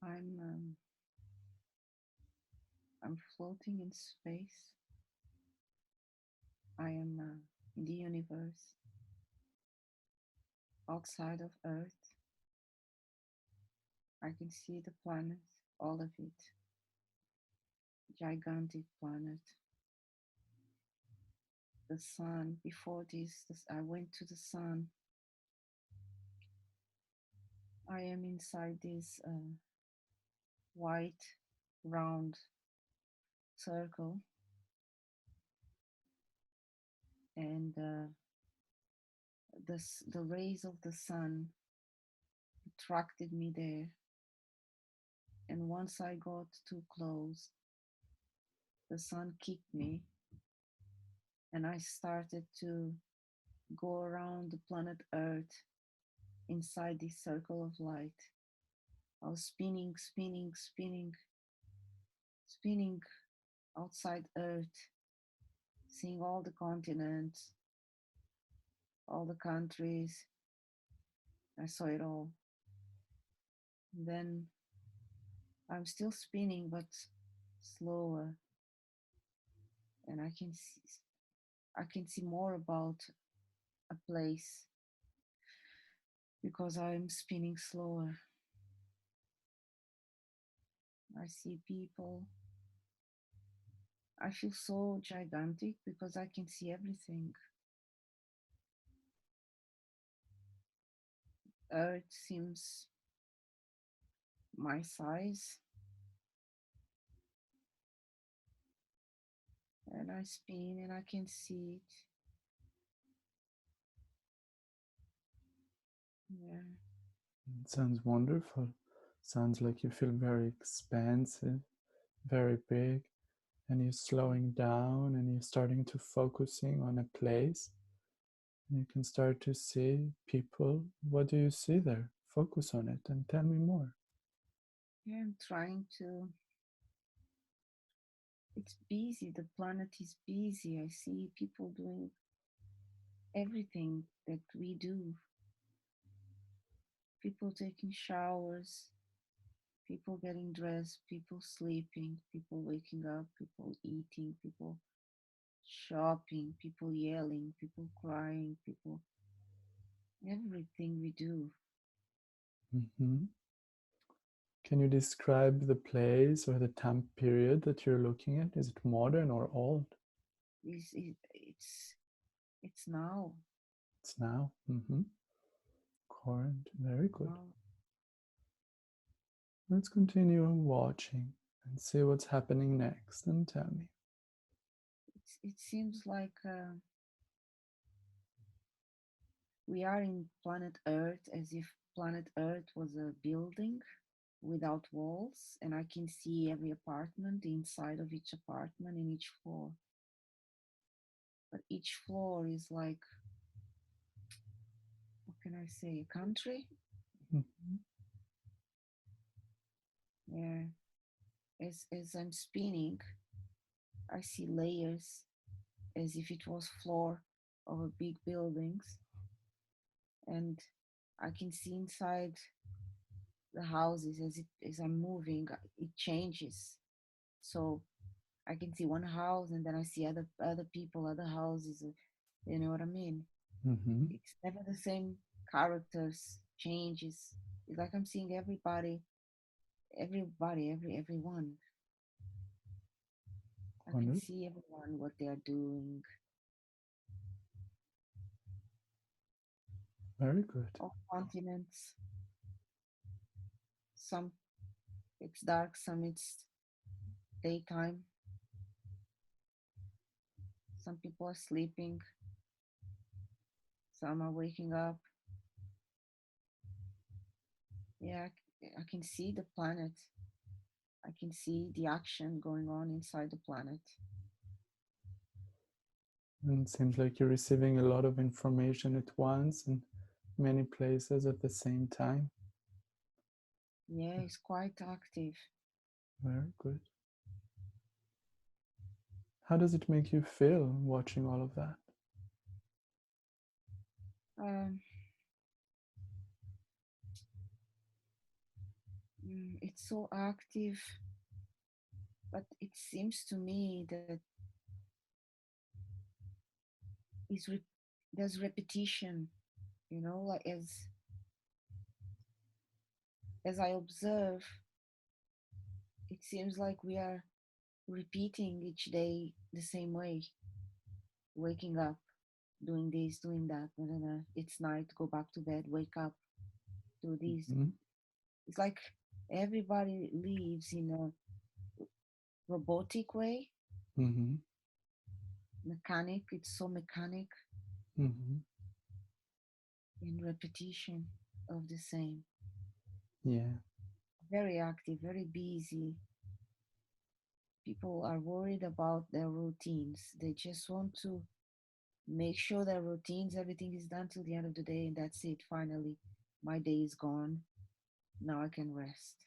I'm I'm floating in space. I am in the universe, outside of Earth. I can see the planet, all of it, gigantic planet. The sun. Before this, I went to the sun. I am inside this white round circle, and the rays of the sun attracted me there. And once I got too close, the sun kicked me, and I started to go around the planet Earth inside this circle of light. I was spinning, spinning, spinning, spinning outside Earth, seeing all the continents, all the countries. I saw it all. And then I'm still spinning, but slower, and I can see more about a place because I'm spinning slower. I see people. I feel so gigantic because I can see everything. Earth seems my size, and I spin and I can see it. Yeah. It sounds wonderful. Sounds like you feel very expansive, very big, and you're slowing down and you're starting to focusing on a place. And you can start to see people. What do you see there? Focus on it and tell me more. Yeah, I'm trying to. It's busy. The planet is busy. I see people doing everything that we do. People taking showers, people getting dressed, people sleeping, people waking up, people eating, people shopping, people yelling, people crying, people, everything we do. Mhm. Can you describe the place or the time period that you're looking at? Is it modern or old? It's now. It's now. Current. Very good. Now Let's continue watching and see what's happening next and tell me. it seems like we are in planet Earth as if planet Earth was a building without walls, and I can see every apartment, the inside of each apartment in each floor. But each floor is like, what can I say, a country? Mhm. Yeah. As I'm spinning, I see layers as if it was floor of a big buildings, and I can see inside the houses as I'm moving, it changes. So I can see one house and then I see other people, other houses. You know what I mean? Mhm. It's never the same characters, changes. It's like I'm seeing everyone. I can Wonderful. see everyone, what they are doing. Very good. All continents. Some it's dark, some it's daytime. Some people are sleeping, some are waking up. Yeah, I can see the planet. I can see the action going on inside the planet. And it seems like you're receiving a lot of information at once in many places at the same time. Yeah, it's quite active. Very good. How does it make you feel watching all of that? Um, It's so active, but it seems to me that is there's repetition. Like as I observe, it seems like we are repeating each day the same way, waking up, doing this, doing that, blah, blah, blah. It's night, go back to bed, wake up, do this. Mm-hmm. It's like everybody lives in a robotic way, Mm-hmm. mechanic. It's so mechanic Mm-hmm. in repetition of the same. Yeah. Very active, very busy. People are worried about their routines. They just want to make sure their routines, everything is done till the end of the day, and that's it. Finally, my day is gone. Now I can rest.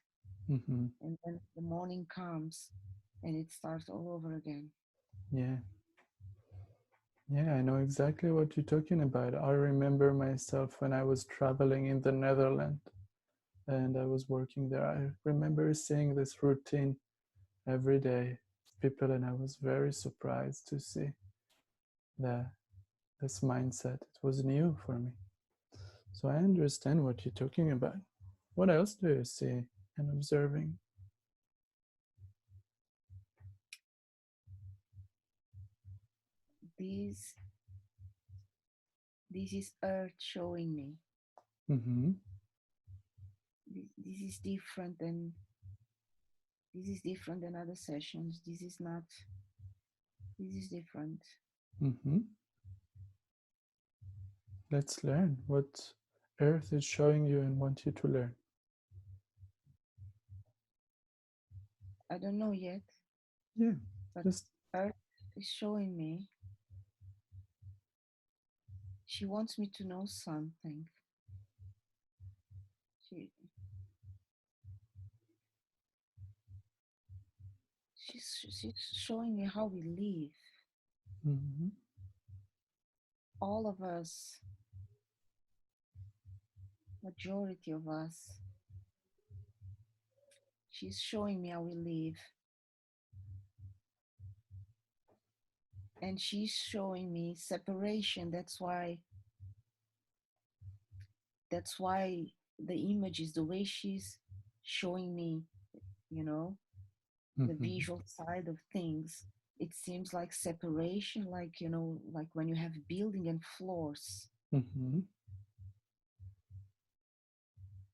Mm-hmm. And then the morning comes and it starts all over again. Yeah. Yeah, I know exactly what you're talking about. I remember myself when I was traveling in the Netherlands and I was working there. I remember seeing this routine every day, people, and I was very surprised to see the this mindset. It was new for me. So I understand what you're talking about. What else do you see and observing? This this is Earth showing me. Mm-hmm. This is different than other sessions. This is not. This is different. Mm-hmm. Let's learn what Earth is showing you and want you to learn. I don't know yet, Yeah, but just Earth is showing me. She wants me to know something. She she's showing me how we live. mm-hmm. All of us, majority of us. She's showing me how we live, and she's showing me separation. That's why the image is the way she's showing me, you know, the Mm-hmm. visual side of things. It seems like separation, like, like when you have building and floors. Mm-hmm.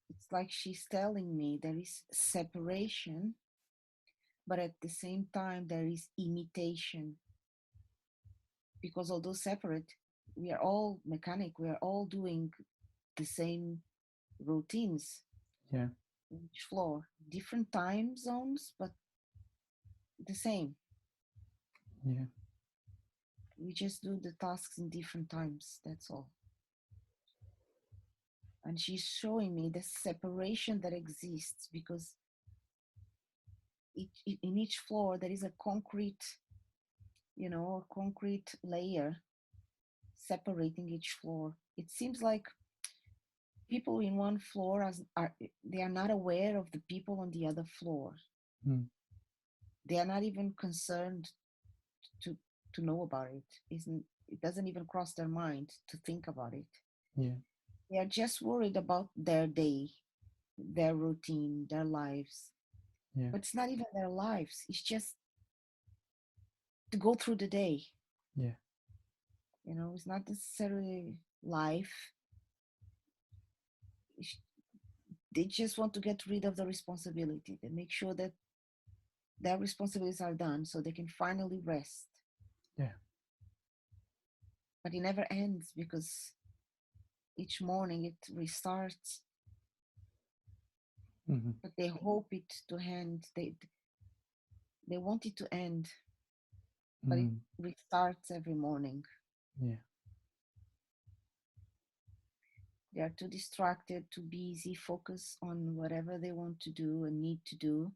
It's like she's telling me there is separation, but at the same time, there is imitation. Because although separate, we are all mechanic, we are all doing the same routines Yeah, in each floor, different time zones, but the same. yeah, We just do the tasks in different times, that's all. And she's showing me the separation that exists because in each floor there is a concrete, a concrete layer separating each floor. It seems like people in one floor are they are not aware of the people on the other floor. mm, They are not even concerned to to know about it. It doesn't even cross their mind to think about it. yeah, They are just worried about their day, their routine, their lives. yeah, But it's not even their lives. It's just to go through the day. yeah, It's not necessarily life. They just want to get rid of the responsibility. They make sure that their responsibilities are done so they can finally rest. yeah. But it never ends because each morning it restarts. Mm-hmm. But they hope it to end. They want it to end, but it Mm, restarts every morning. yeah, They are too distracted, too busy, focus on whatever they want to do and need to do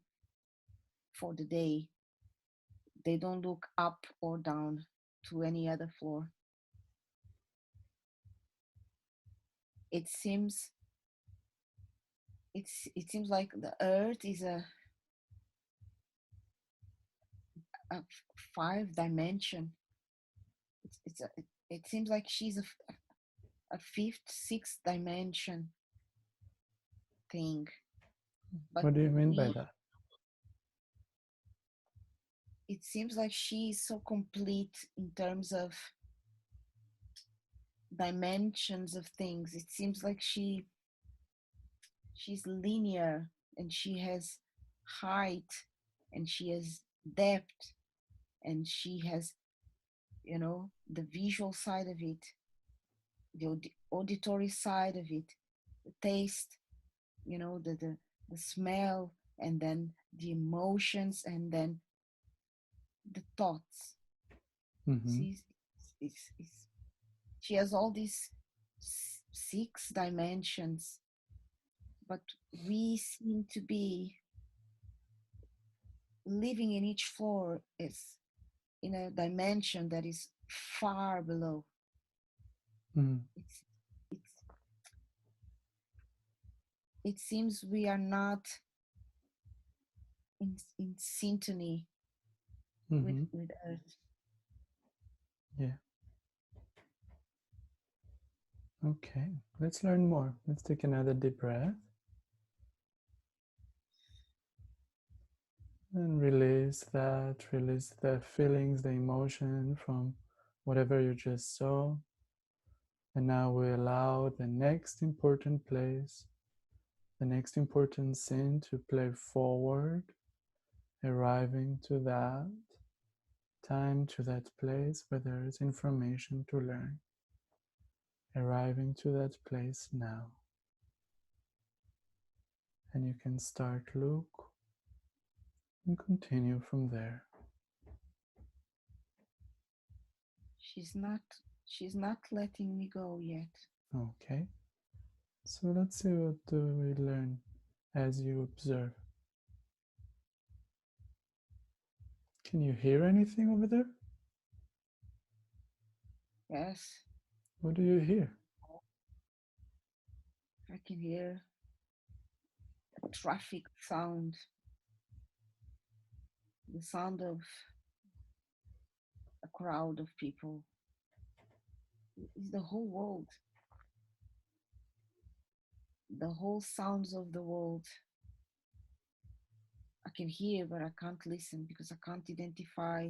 for the day. They don't look up or down to any other floor. It seems it seems like the earth is a five dimension. It seems like she's a fifth, sixth dimension thing. But What do you mean by that? it seems like she's so complete in terms of dimensions of things. It seems like she's linear, and she has height, and she has depth, and she has, the visual side of it, the auditory side of it, the taste, the smell, and then the emotions, and then the thoughts. Mm-hmm. See, she has all these six dimensions, but we seem to be living in each floor is in a dimension that is far below. Mm. It's it seems we are not in synchrony Mm-hmm. with earth. Yeah. Okay. Let's learn more. Let's take another deep breath. And release the feelings, the emotion from whatever you just saw. And now we allow the next important place, the next important scene to play forward, arriving to that time, to that place where there is information to learn. Arriving to that place now. And you can start look and continue from there. She's not letting me go yet. Okay. So let's see what do we learn as you observe. Can you hear anything over there? Yes, What do you hear? I can hear a traffic sound, the sound of a crowd of people. It's the whole world, the whole sounds of the world. I can hear, but I can't listen because I can't identify.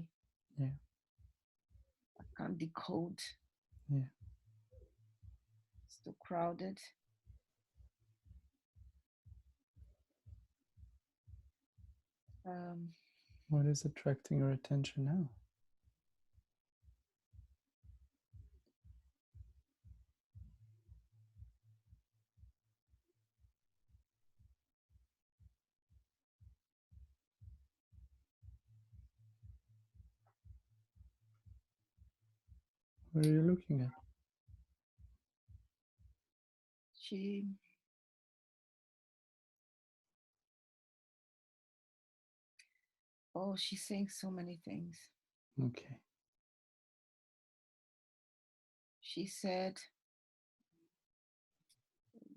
Yeah. I can't decode. Yeah. It's too crowded. Um, What is attracting your attention now? What are you looking at? she she's saying so many things. Okay. She said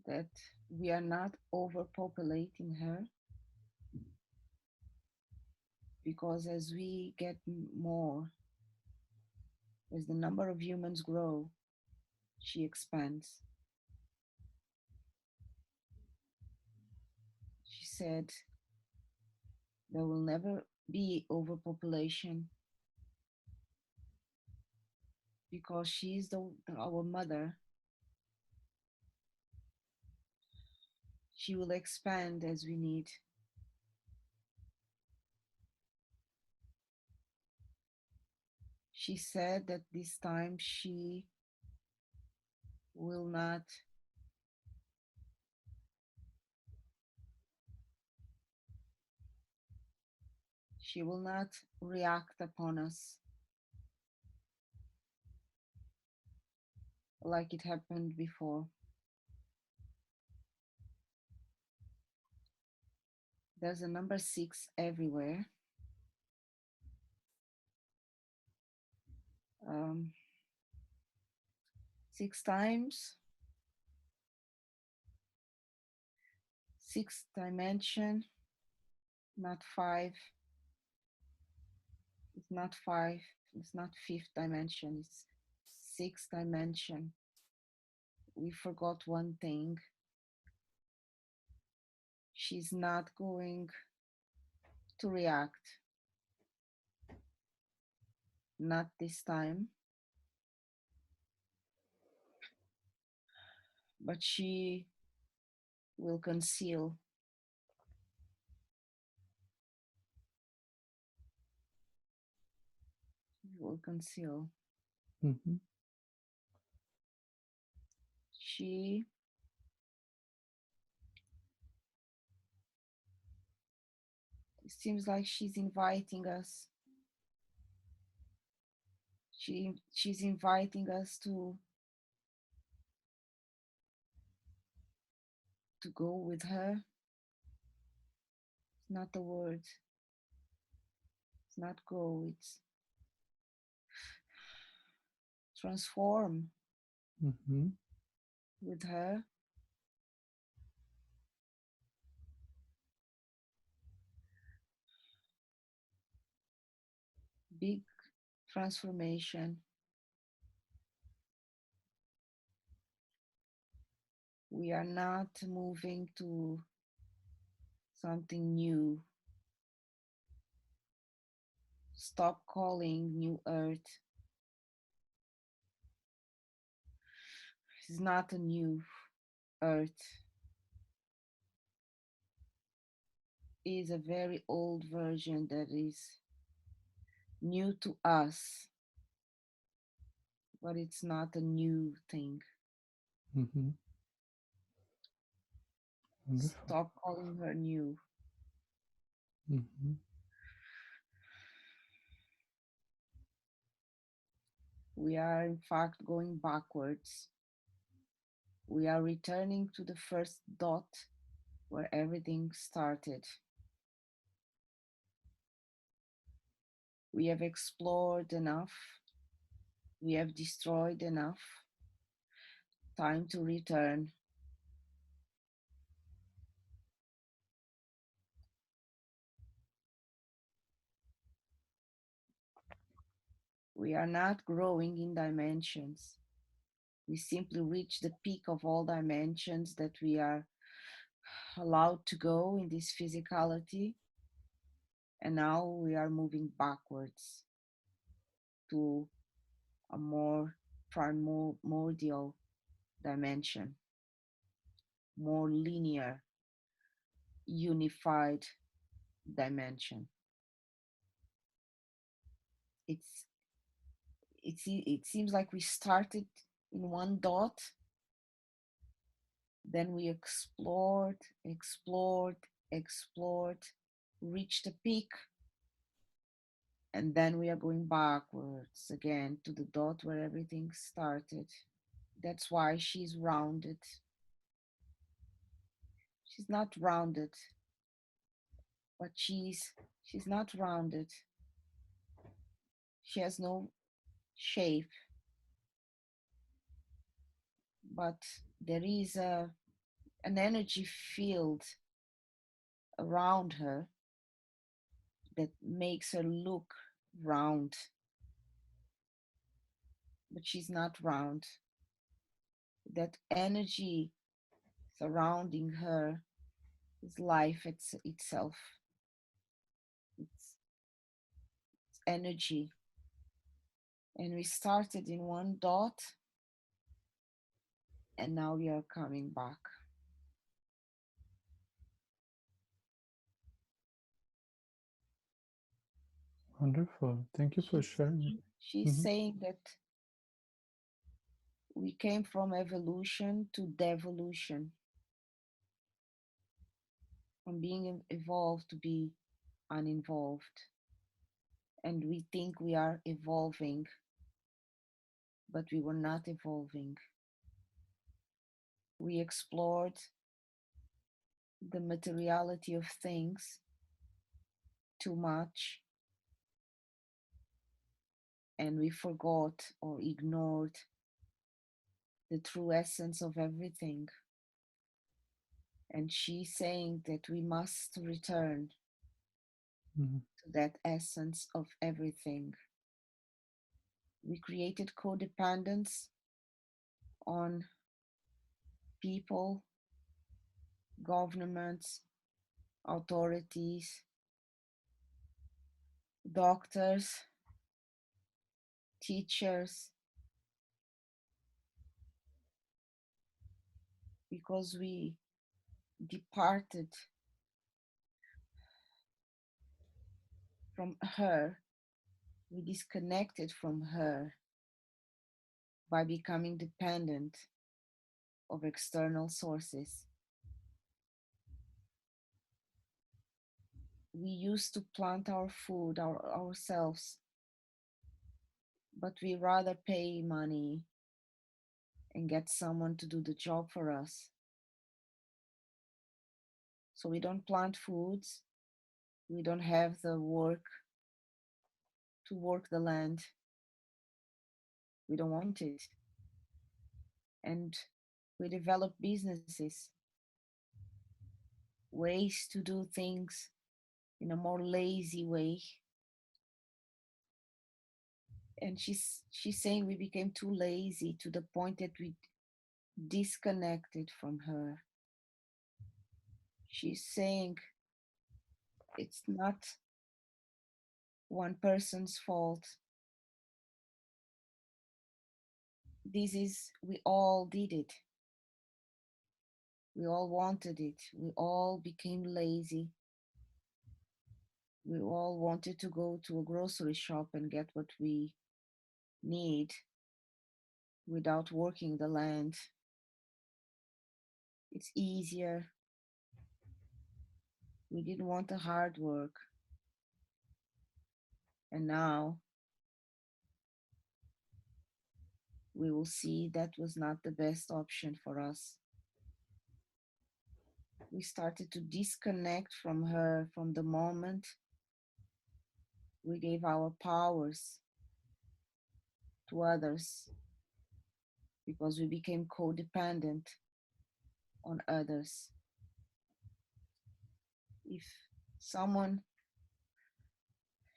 that we are not overpopulating her, because as we get more, as the number of humans grow, she expands. She said there will never be overpopulation because she's our mother. She will expand as we need. She said that this time will not she will not react upon us like it happened before. There's a number 6 everywhere. Um, 6 times sixth dimension, not five. It's not five. It's not fifth dimension. It's sixth dimension. We forgot one thing. She's not going to react. Not this time. But she will conceal. Will conceal. Mm-hmm. She it seems like she's inviting us. She's inviting us to go with her. It's not a word. It's not go. It's transform Mm-hmm. with her. Big transformation. We are not moving to something new. Stop calling New Earth. It's not a new Earth. It is a very old version that is new to us, but it's not a new thing. Mm-hmm. Wonderful. Stop calling her new. Mm-hmm. We are, in fact, going backwards. We are returning to the first dot where everything started. We have explored enough. We have destroyed enough. Time to return. We are not growing in dimensions. We simply reach the peak of all dimensions that we are allowed to go in this physicality. And now we are moving backwards to a more primordial dimension, more linear, unified dimension. It's it seems like we started in one dot, then we explored, reached the peak, and then we are going backwards again to the dot where everything started. That's why she's rounded. She's not rounded, but she's not rounded. She has no shape, but there is an energy field around her that makes her look round, but she's not round. That energy surrounding her is life itself. It's energy. And we started in one dot, and now we are coming back. Wonderful. Thank you for She's, sharing. she's Mm-hmm. saying that we came from evolution to devolution, from being evolved to be uninvolved. And we think we are evolving, but we were not evolving. We explored the materiality of things too much, and we forgot or ignored the true essence of everything. And she's saying that we must return Mhm. to that essence of everything. We created codependence on people, governments, authorities, doctors, teachers, because we departed from her, we disconnected from her by becoming dependent of external sources. We used to plant our food ourselves, but we rather pay money and get someone to do the job for us. So we don't plant foods, we don't have the work to work the land. We don't want it. And we develop businesses, ways to do things in a more lazy way. And she's saying we became too lazy to the point that we disconnected from her. She's saying it's not one person's fault. This is, we all did it. We all wanted it. We all became lazy. We all wanted to go to a grocery shop and get what we need without working the land. It's easier. We didn't want the hard work. And now we will see that was not the best option for us. We started to disconnect from her from the moment we gave our powers to others because we became codependent on others. If someone,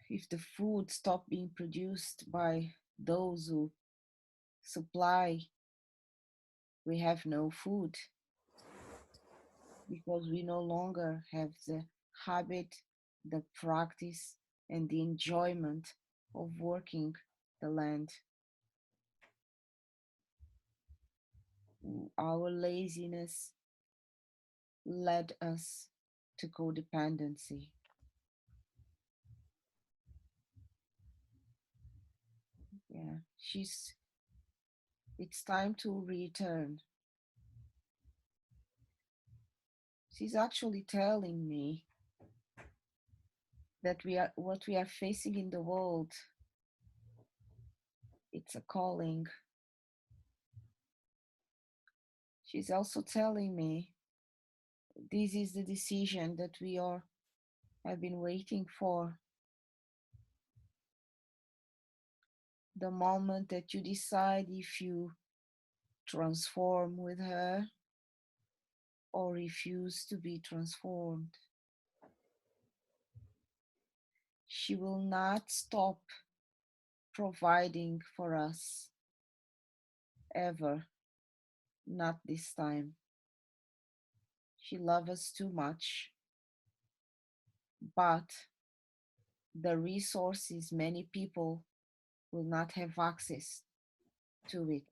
if the food stopped being produced by those who supply, we have no food because we no longer have the habit, the practice, and the enjoyment of working the land. Our laziness led us to codependency. Yeah, it's time to return. She's actually telling me that what we are facing in the world, it's a calling. She's also telling me this is the decision that we are have been waiting for. The moment that you decide if you transform with her or refuse to be transformed. She will not stop providing for us ever, not this time. She loves us too much, but the resources, many people will not have access to it,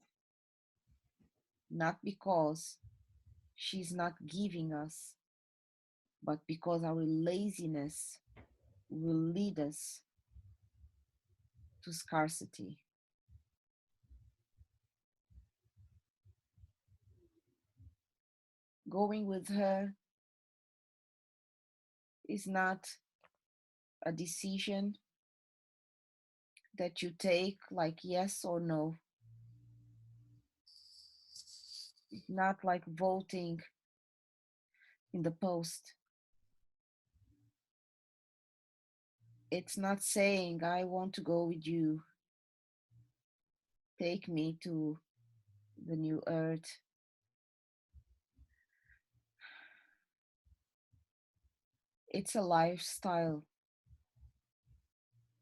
not because she's not giving us, but because our laziness will lead us to scarcity. Going with her is not a decision that you take like yes or no. It's not like voting in the post. It's not saying, I want to go with you. Take me to the new earth. It's a lifestyle.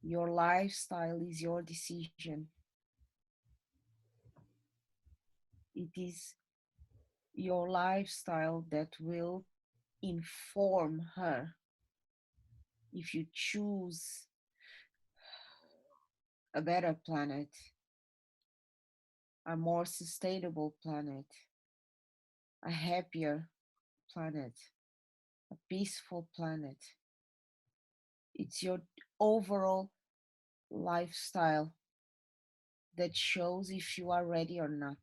Your lifestyle is your decision. It is your lifestyle that will inform her. If you choose a better planet, a more sustainable planet, a happier planet, a peaceful planet, it's your overall lifestyle that shows if you are ready or not.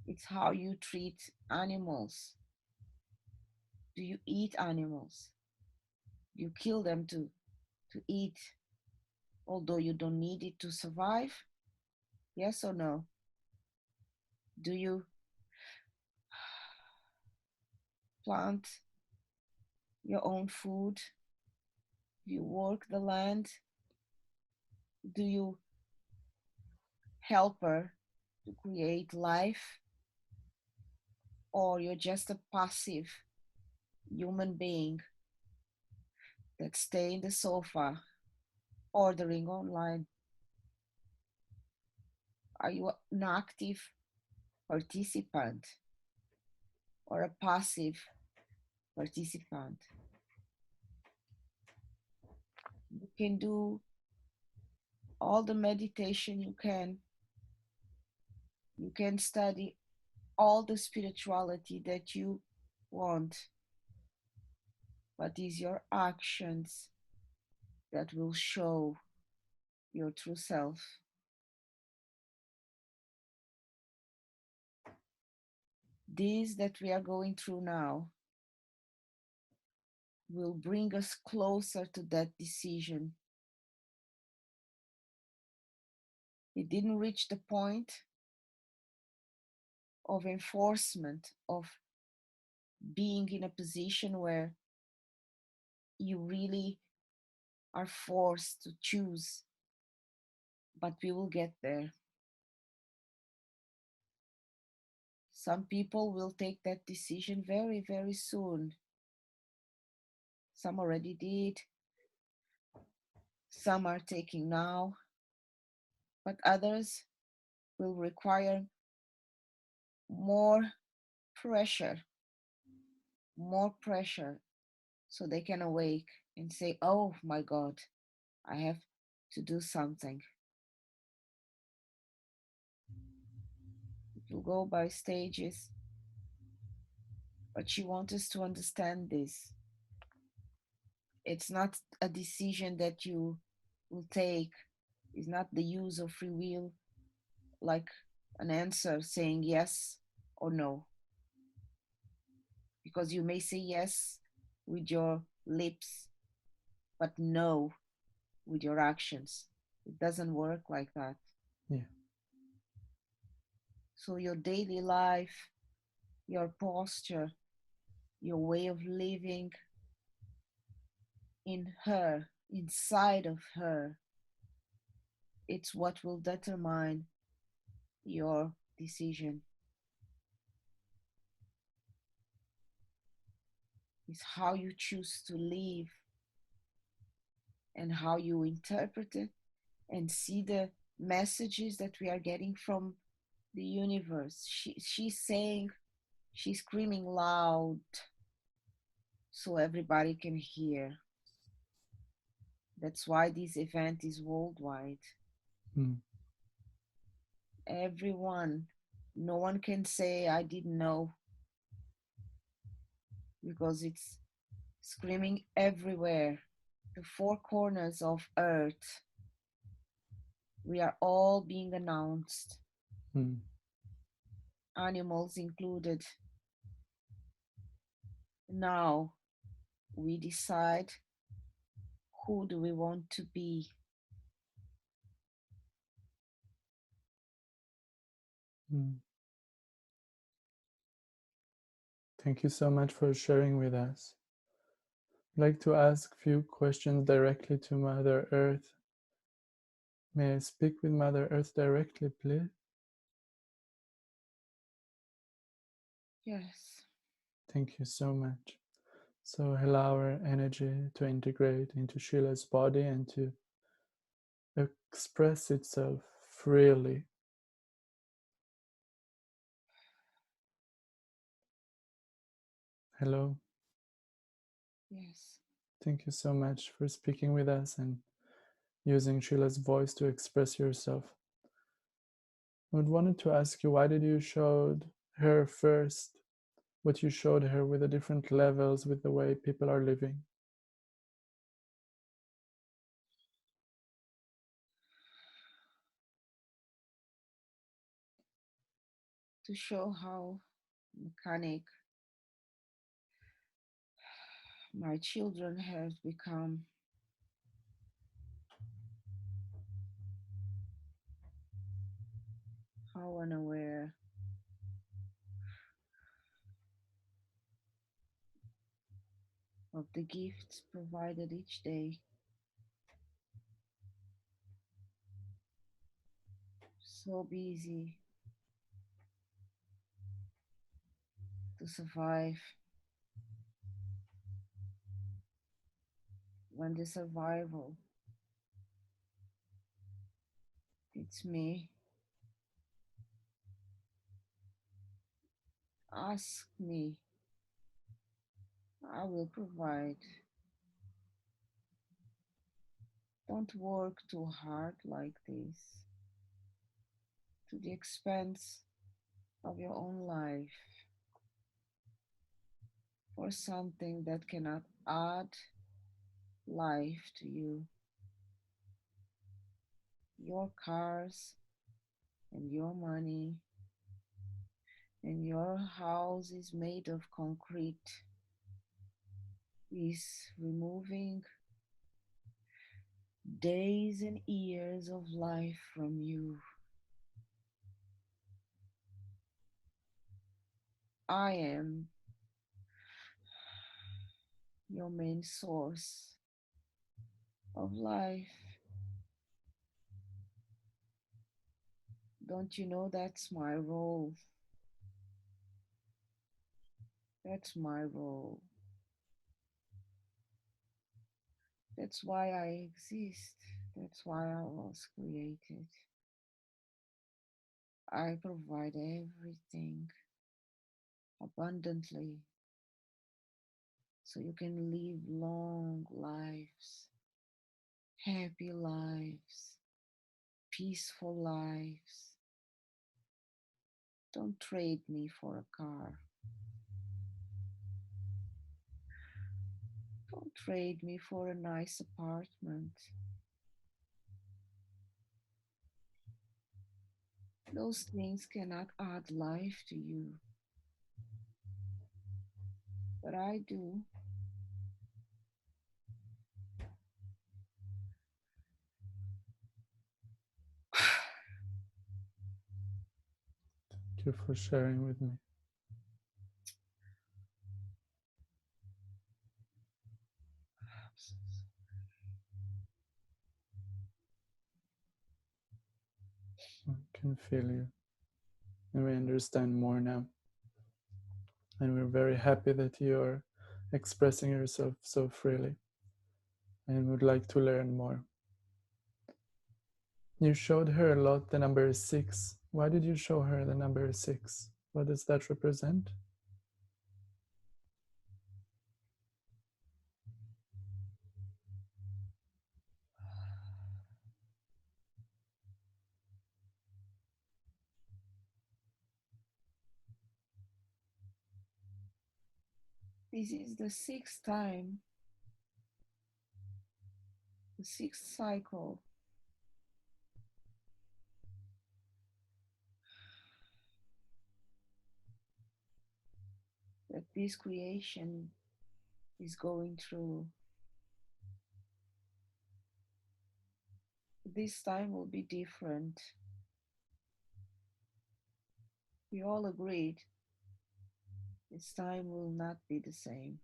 It's how you treat animals. Do you eat animals? Do you kill them to eat, although you don't need it to survive? Yes or no? Do you plant your own food? Do you work the land? Do you help her to create life? Or you're just a passive human being that stay in the sofa ordering online? Are you an active participant or a passive participant? You can do all the meditation you can. You can study all the spirituality that you want, but it's your actions that will show your true self. This that we are going through now will bring us closer to that decision. It didn't reach the point of enforcement, of being in a position where you really are forced to choose, but we will get there. Some people will take that decision very, very soon. Some already did, some are taking now, but others will require more pressure, more pressure, so they can awake and say, oh my God, I have to do something. It will go by stages, but she wants us to understand this. It's not a decision that you will take, it's not the use of free will like an answer saying yes or no. Because you may say yes with your lips, but no with your actions. It doesn't work like that. Yeah. So your daily life, your posture, your way of living in her, inside of her, it's what will determine your decision. It's how you choose to live and how you interpret it and see the messages that we are getting from the universe. She's saying, she's screaming loud so everybody can hear. That's why this event is worldwide. Mm. Everyone, no one can say, I didn't know, because it's screaming everywhere, the four corners of Earth. We are all being announced, Mm. animals included. Now we decide, who do we want to be? Mm. Thank you so much for sharing with us. I'd like to ask a few questions directly to Mother Earth. May I speak with Mother Earth directly, please? Yes. Thank you so much. So allow our energy to integrate into Sheila's body and to express itself freely. Hello. Yes. Thank you so much for speaking with us and using Sheila's voice to express yourself. I wanted to ask you, why did you show her first what you showed her with the different levels with the way people are living? To show how mechanic my children have become, how unaware of the gifts provided each day, so busy to survive when the survival it's me. Ask me, I will provide. Don't work too hard like this to the expense of your own life for something that cannot add life to you. Your cars and your money and your house is made of concrete is removing days and years of life from you. I am your main source of life. Don't you know that's my role? That's my role. That's why I exist. That's why I was created. I provide everything abundantly so you can live long lives, happy lives, peaceful lives. Don't trade me for a car. Don't trade me for a nice apartment. Those things cannot add life to you, but I do. Thank you for sharing with me. I can feel you. And we understand more now. And we're very happy that you're expressing yourself so freely and would like to learn more. You showed her a lot the number 6. Why did you show her the number 6? What does that represent? This is the sixth time, the sixth cycle that this creation is going through. This time will be different. We all agreed this time will not be the same.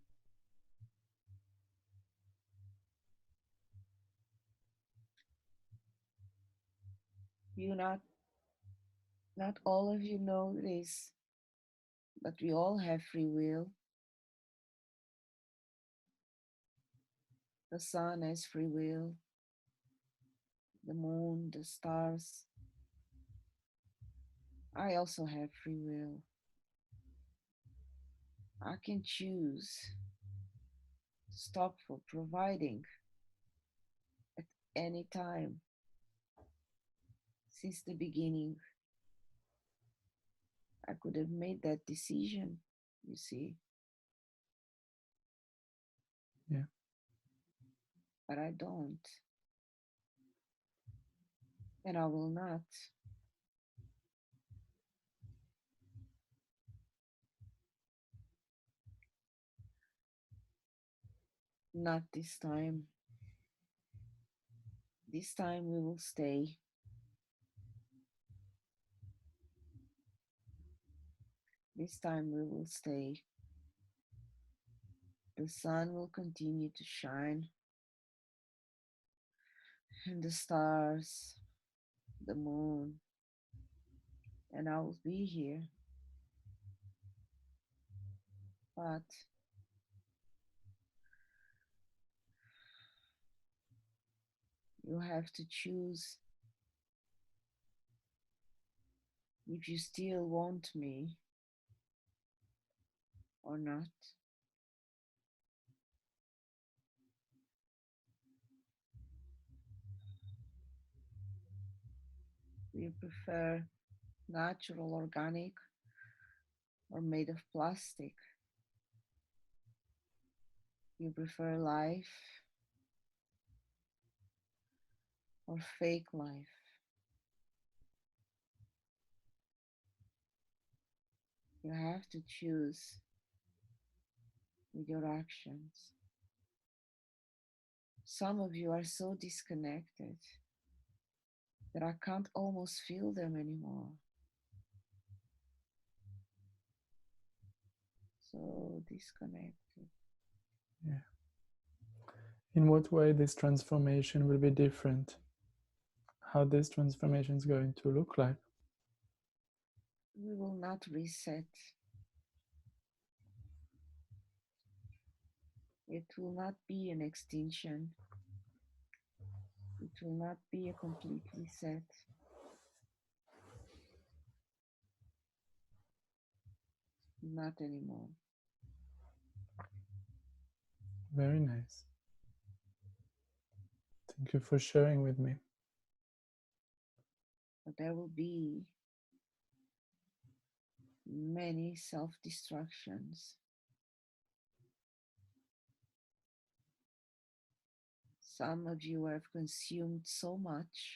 You not all of you know this, but we all have free will. The sun has free will, the moon, the stars. I also have free will. I can choose to stop for providing at any time since the beginning. I could have made that decision, you see, Yeah. but I don't, and I will not. Not this time. This time we will stay. This time we will stay. The sun will continue to shine, and the stars, the moon, and I will be here. But you have to choose if you still want me or not. Do you prefer natural, organic, or made of plastic? You prefer life or fake life? You have to choose with your actions. Some of you are so disconnected that I can't almost feel them anymore. So disconnected. Yeah. In what way this transformation will be different? How this transformation is going to look like? We will not reset. It will not be an extinction. It will not be a complete reset. Not anymore. Very nice. Thank you for sharing with me. But there will be many self destructions. Some of you have consumed so much,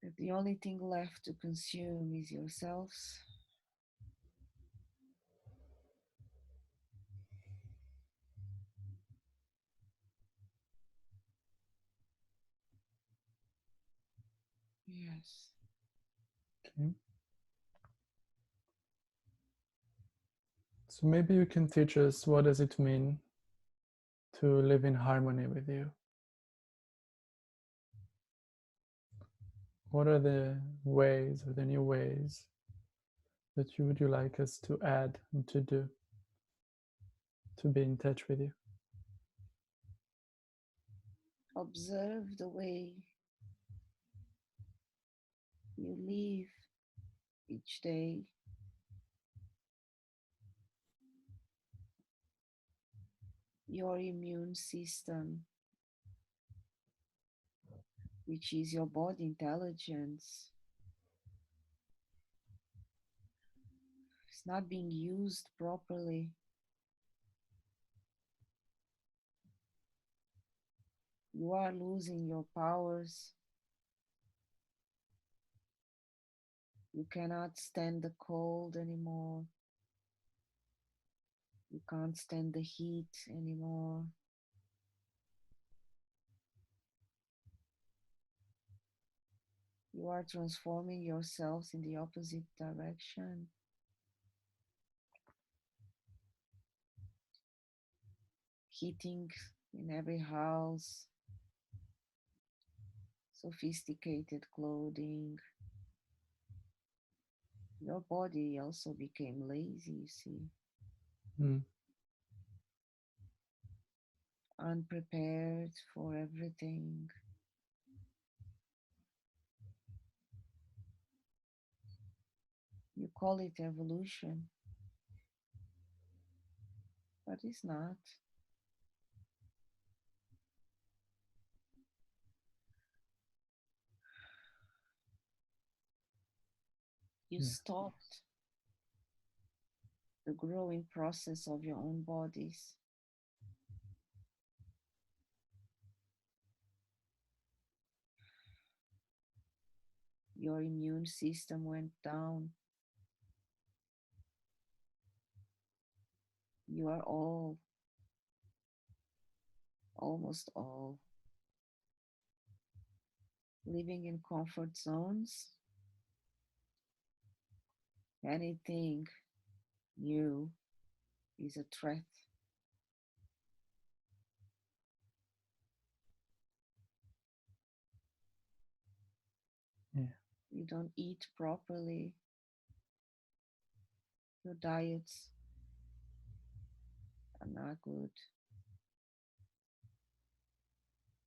that the only thing left to consume is yourselves. Yes. Okay. So maybe you can teach us, what does it mean to live in harmony with you? What are the ways or the new ways that you would you like us to add and to do to be in touch with you? Observe the way you live each day. Your immune system, which is your body intelligence, is not being used properly. You are losing your powers. You cannot stand the cold anymore. You can't stand the heat anymore. You are transforming yourselves in the opposite direction. Heating in every house, sophisticated clothing, Your body also became lazy, you see, Mm. unprepared for everything. You call it evolution, but it's not. You Yeah. stopped the growing process of your own bodies. Your immune system went down. You are all, almost all, living in comfort zones. Anything new is a threat. Yeah. You don't eat properly. Your diets are not good.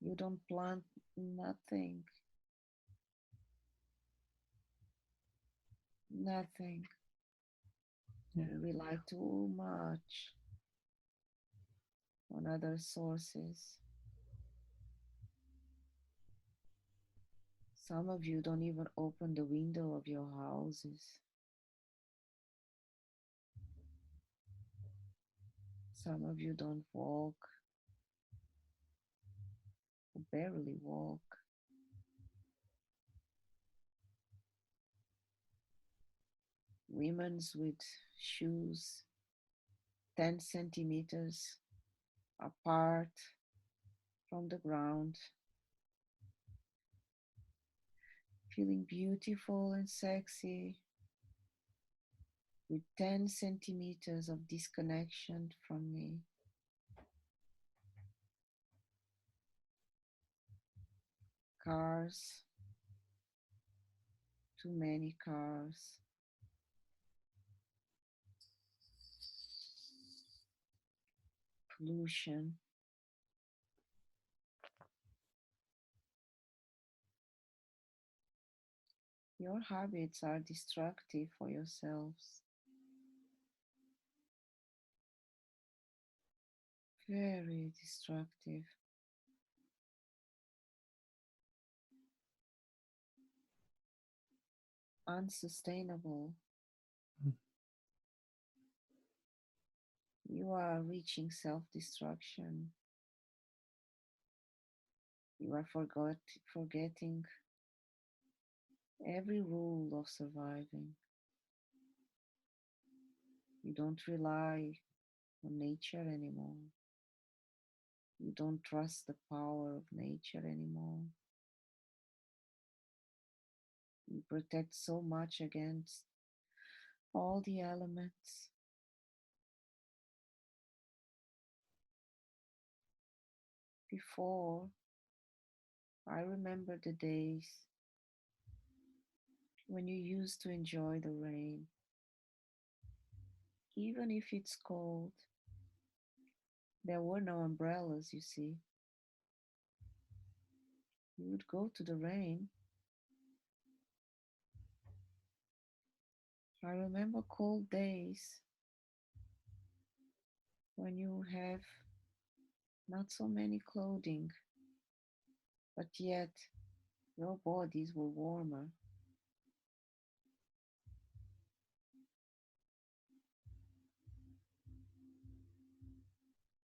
You don't plant nothing, nothing. Yeah. You rely too much on other sources. Some of you don't even open the window of your houses. Some of you don't walk, or barely walk. Women's with shoes 10 centimeters apart from the ground, feeling beautiful and sexy with 10 centimeters of disconnection from me. Cars, too many cars, pollution. Your habits are destructive for yourselves, very destructive, unsustainable. Mm. You are reaching self destruction. You are forgetting every rule of surviving. You don't rely on nature anymore. You don't trust the power of nature anymore. You protect so much against all the elements. Before, I remember the days when you used to enjoy the rain, even if it's cold. There were no umbrellas, you see. You would go to the rain. I remember cold days when you have not so many clothing, but yet your bodies were warmer.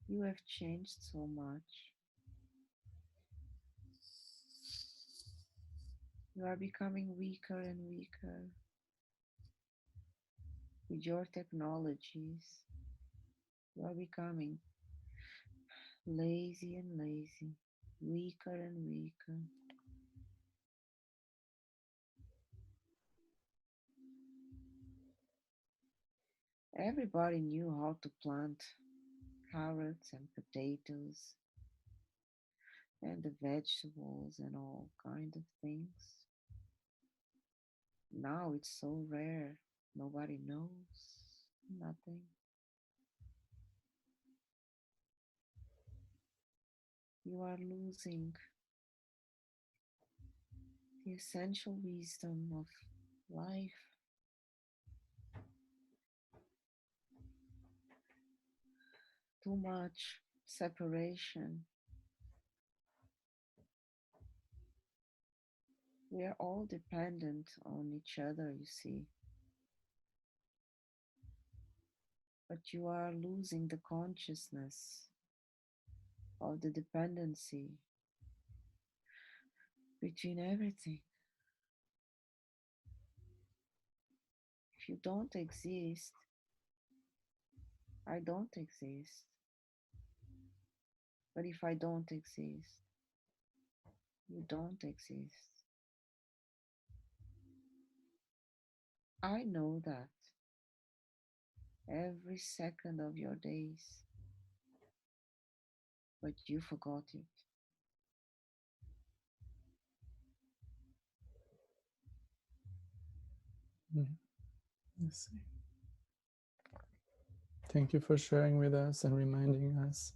You have changed so much. You are becoming weaker and weaker with your technologies. You are becoming lazy and lazy, weaker and weaker. Everybody knew how to plant carrots and potatoes and the vegetables and all kind of things. Now it's so rare. Nobody knows nothing. You are losing the essential wisdom of life. Too much separation. We are all dependent on each other, you see, but you are losing the consciousness of the dependency between everything. If you don't exist, I don't exist. But if I don't exist, you don't exist. I know that every second of your days, but you forgot it. Mm, I see. Thank you for sharing with us and reminding us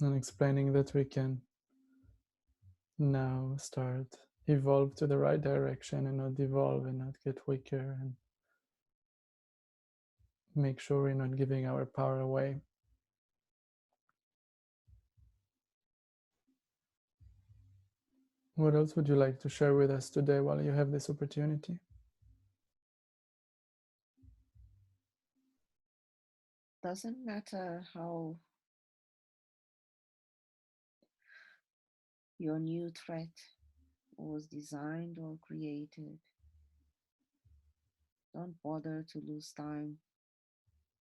and explaining that we can now start evolve to the right direction and not devolve and not get weaker, and make sure we're not giving our power away. What else would you like to share with us today while you have this opportunity? Doesn't matter how your new threat was designed or created. Don't bother to lose time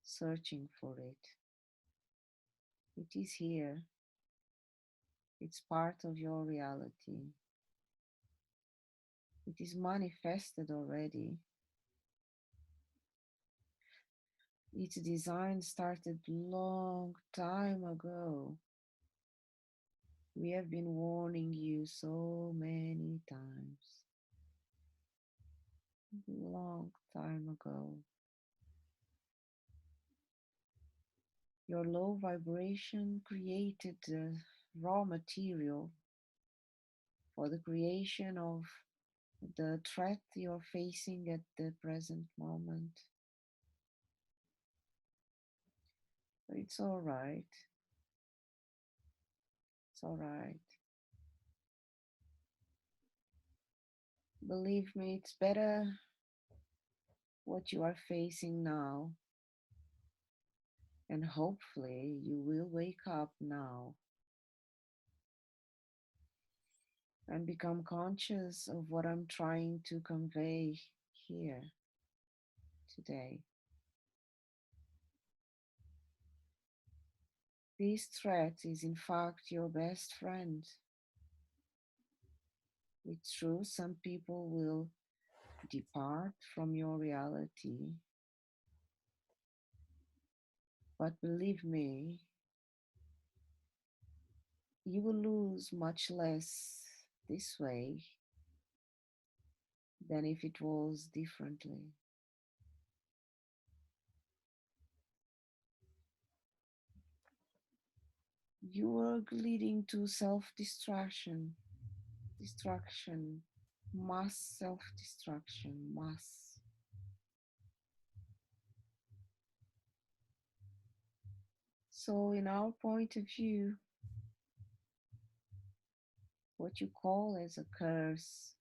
searching for it. It is here. It's part of your reality. It is manifested already. Its design started long time ago. We have been warning you so many times. Long time ago. Your low vibration created the raw material for the creation of the threat you're facing at the present moment. It's all right. It's all right. Believe me, it's better what you are facing now, and hopefully you will wake up now and become conscious of what I'm trying to convey here today. This threat is in fact your best friend. It's true, some people will depart from your reality, but believe me, you will lose much less this way than if it was differently. You are leading to destruction, mass self destruction, mass. So, in our point of view, what you call as a curse,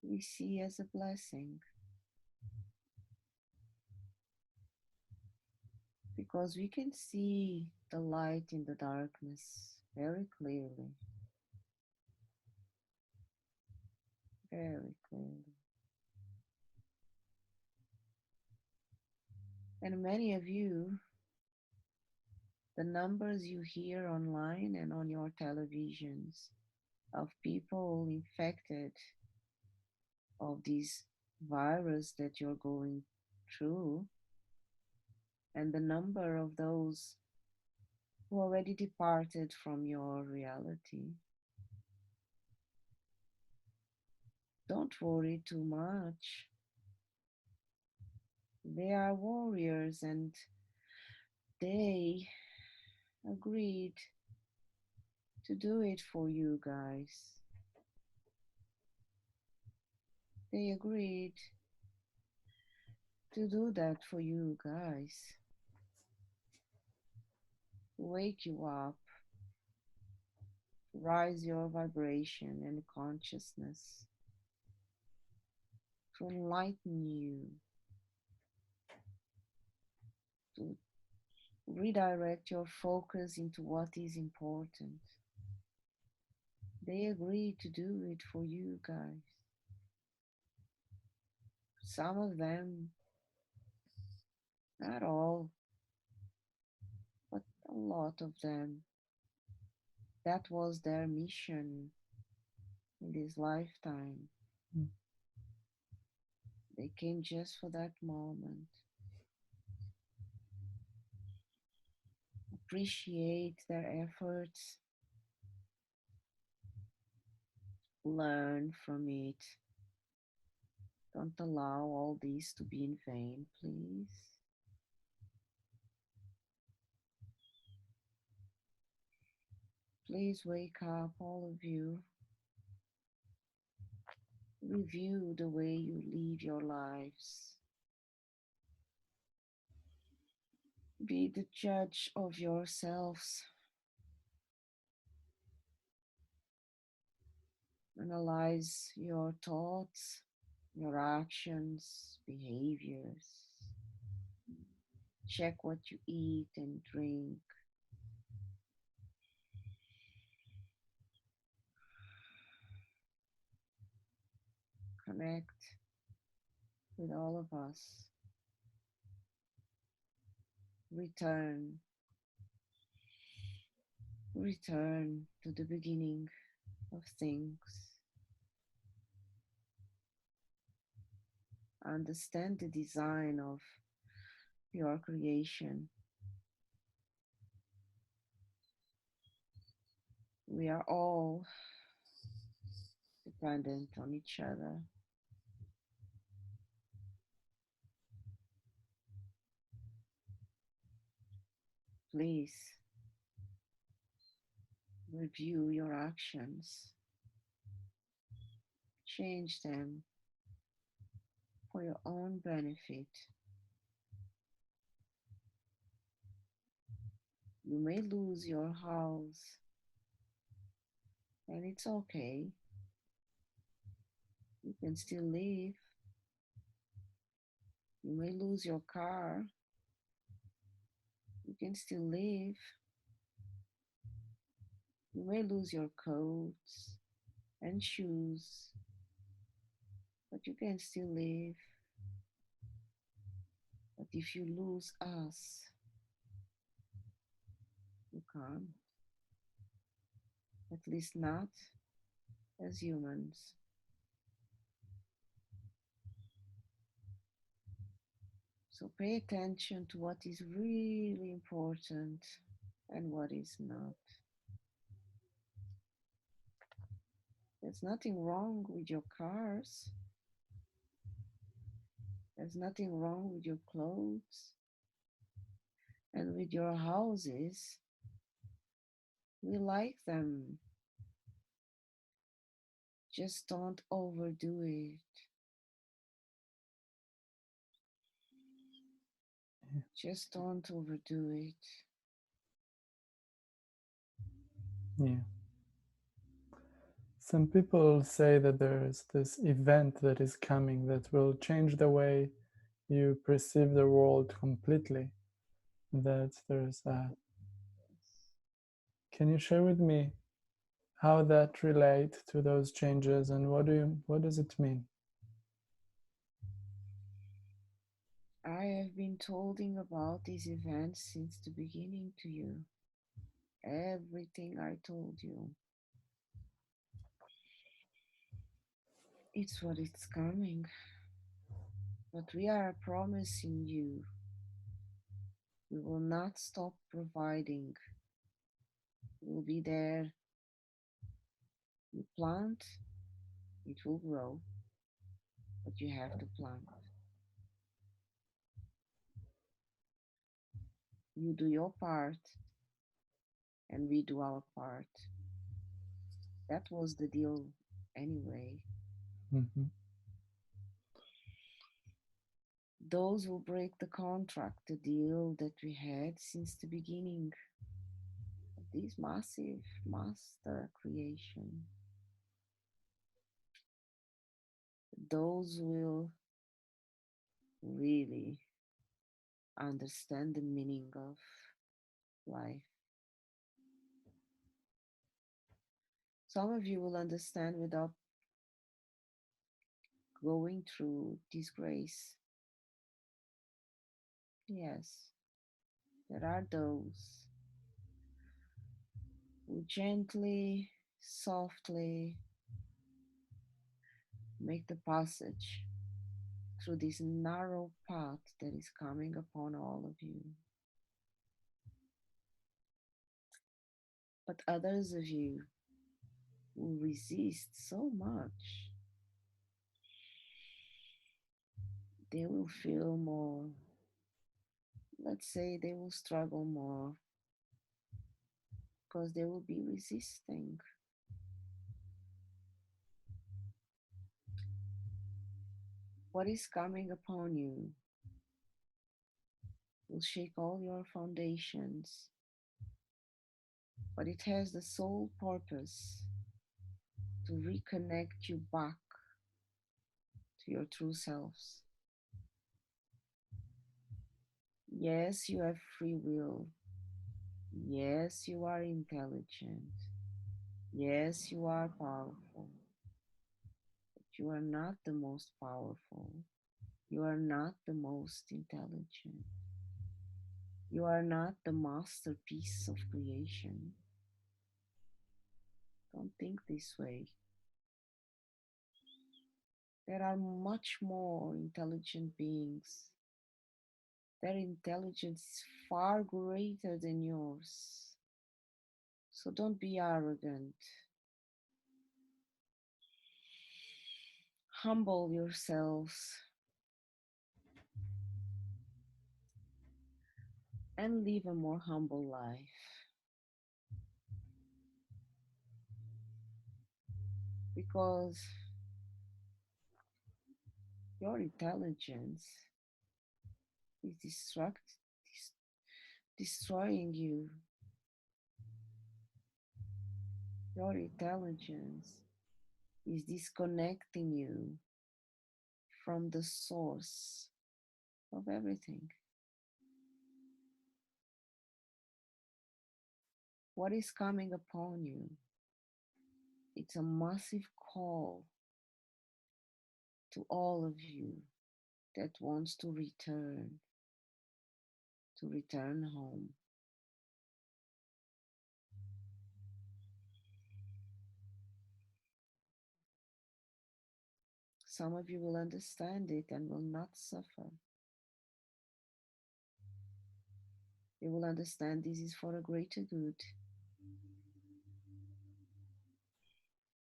we see as a blessing. Because we can see the light in the darkness very clearly, very clearly. And many of you, the numbers you hear online and on your televisions of people infected of this virus that you're going through, and the number of those who already departed from your reality, don't worry too much. They are warriors and they agreed to do it for you guys. They agreed to do that for you guys, to wake you up, to rise your vibration and consciousness, to enlighten you, to redirect your focus into what is important. They agreed to do it for you guys. Some of them, not all, but a lot of them, that was their mission in this lifetime. Mm. They came just for that moment. Appreciate their efforts, learn from it. Don't allow all this to be in vain, please. Please wake up, all of you. Review the way you live your lives. Be the judge of yourselves. Analyze your thoughts, your actions, behaviors. Check what you eat and drink. Connect with all of us. Return. Return to the beginning of things. Understand the design of your creation. We are all dependent on each other. Please review your actions, change them for your own benefit. You may lose your house, and it's okay. You can still live. You may lose your car. You can still live. You may lose your coats and shoes, but you can still live. But if you lose us, you can't. At least not as humans. So pay attention to what is really important and what is not. There's nothing wrong with your cars. There's nothing wrong with your clothes and with your houses. We like them. Just don't overdo it. Just don't overdo it. Yeah. Some people say that there's this event that is coming that will change the way you perceive the world completely. That there's a. Can you share with me how that relate to those changes and what does it mean? I have been telling about these events since the beginning to you. Everything I told you. It's what it's coming. But we are promising you we will not stop providing. We'll be there. You plant, it will grow, but you have to plant. You do your part, and we do our part. That was the deal anyway. Mm-hmm. Those who break the contract, the deal that we had since the beginning of this massive master creation, those will really understand the meaning of life. Some of you will understand without going through disgrace. Yes, there are those who gently, softly make the passage through this narrow path that is coming upon all of you. But others of you who resist so much, they will feel more, let's say they will struggle more because they will be resisting. What is coming upon you will shake all your foundations, but it has the sole purpose to reconnect you back to your true selves. Yes, you have free will. Yes, you are intelligent. Yes, you are powerful. But you are not the most powerful. You are not the most intelligent. You are not the masterpiece of creation. Don't think this way. There are much more intelligent beings. Their intelligence is far greater than yours. So don't be arrogant. Humble yourselves and live a more humble life because your intelligence is destroying you. Your intelligence is disconnecting you from the source of everything. What is coming upon you? It's a massive call to all of you that wants to return home. Some of you will understand it and will not suffer. You will understand this is for a greater good.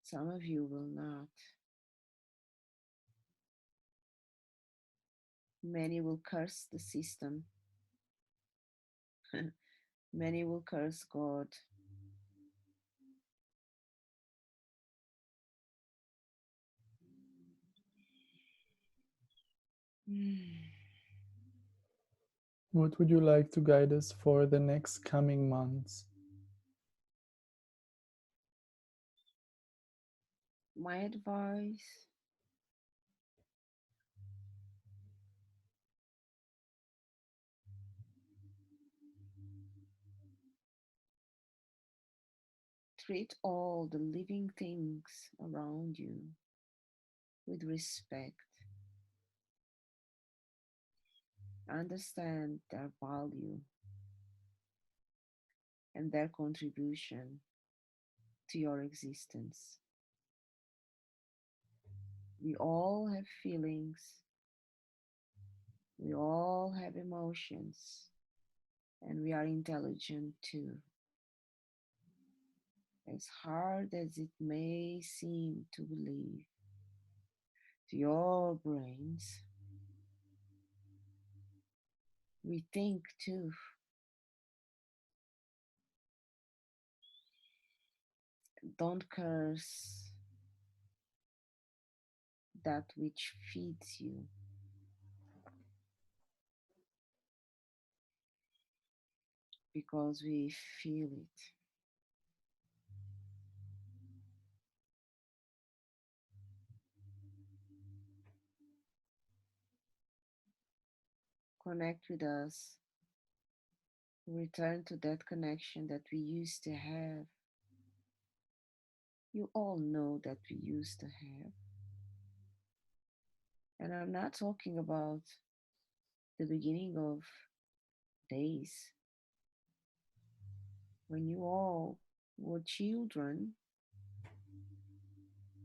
Some of you will not. Many will curse the system. Many will curse God. What would you like to guide us for the next coming months? My advice, treat all the living things around you with respect. Understand their value and their contribution to your existence. We all have feelings, we all have emotions, and we are intelligent too. As hard as it may seem to believe to your brains, we think too. Don't curse that which feeds you, because we feel it. Connect with us. Return to that connection that we used to have. You all know that we used to have. And I'm not talking about the beginning of days when you all were children.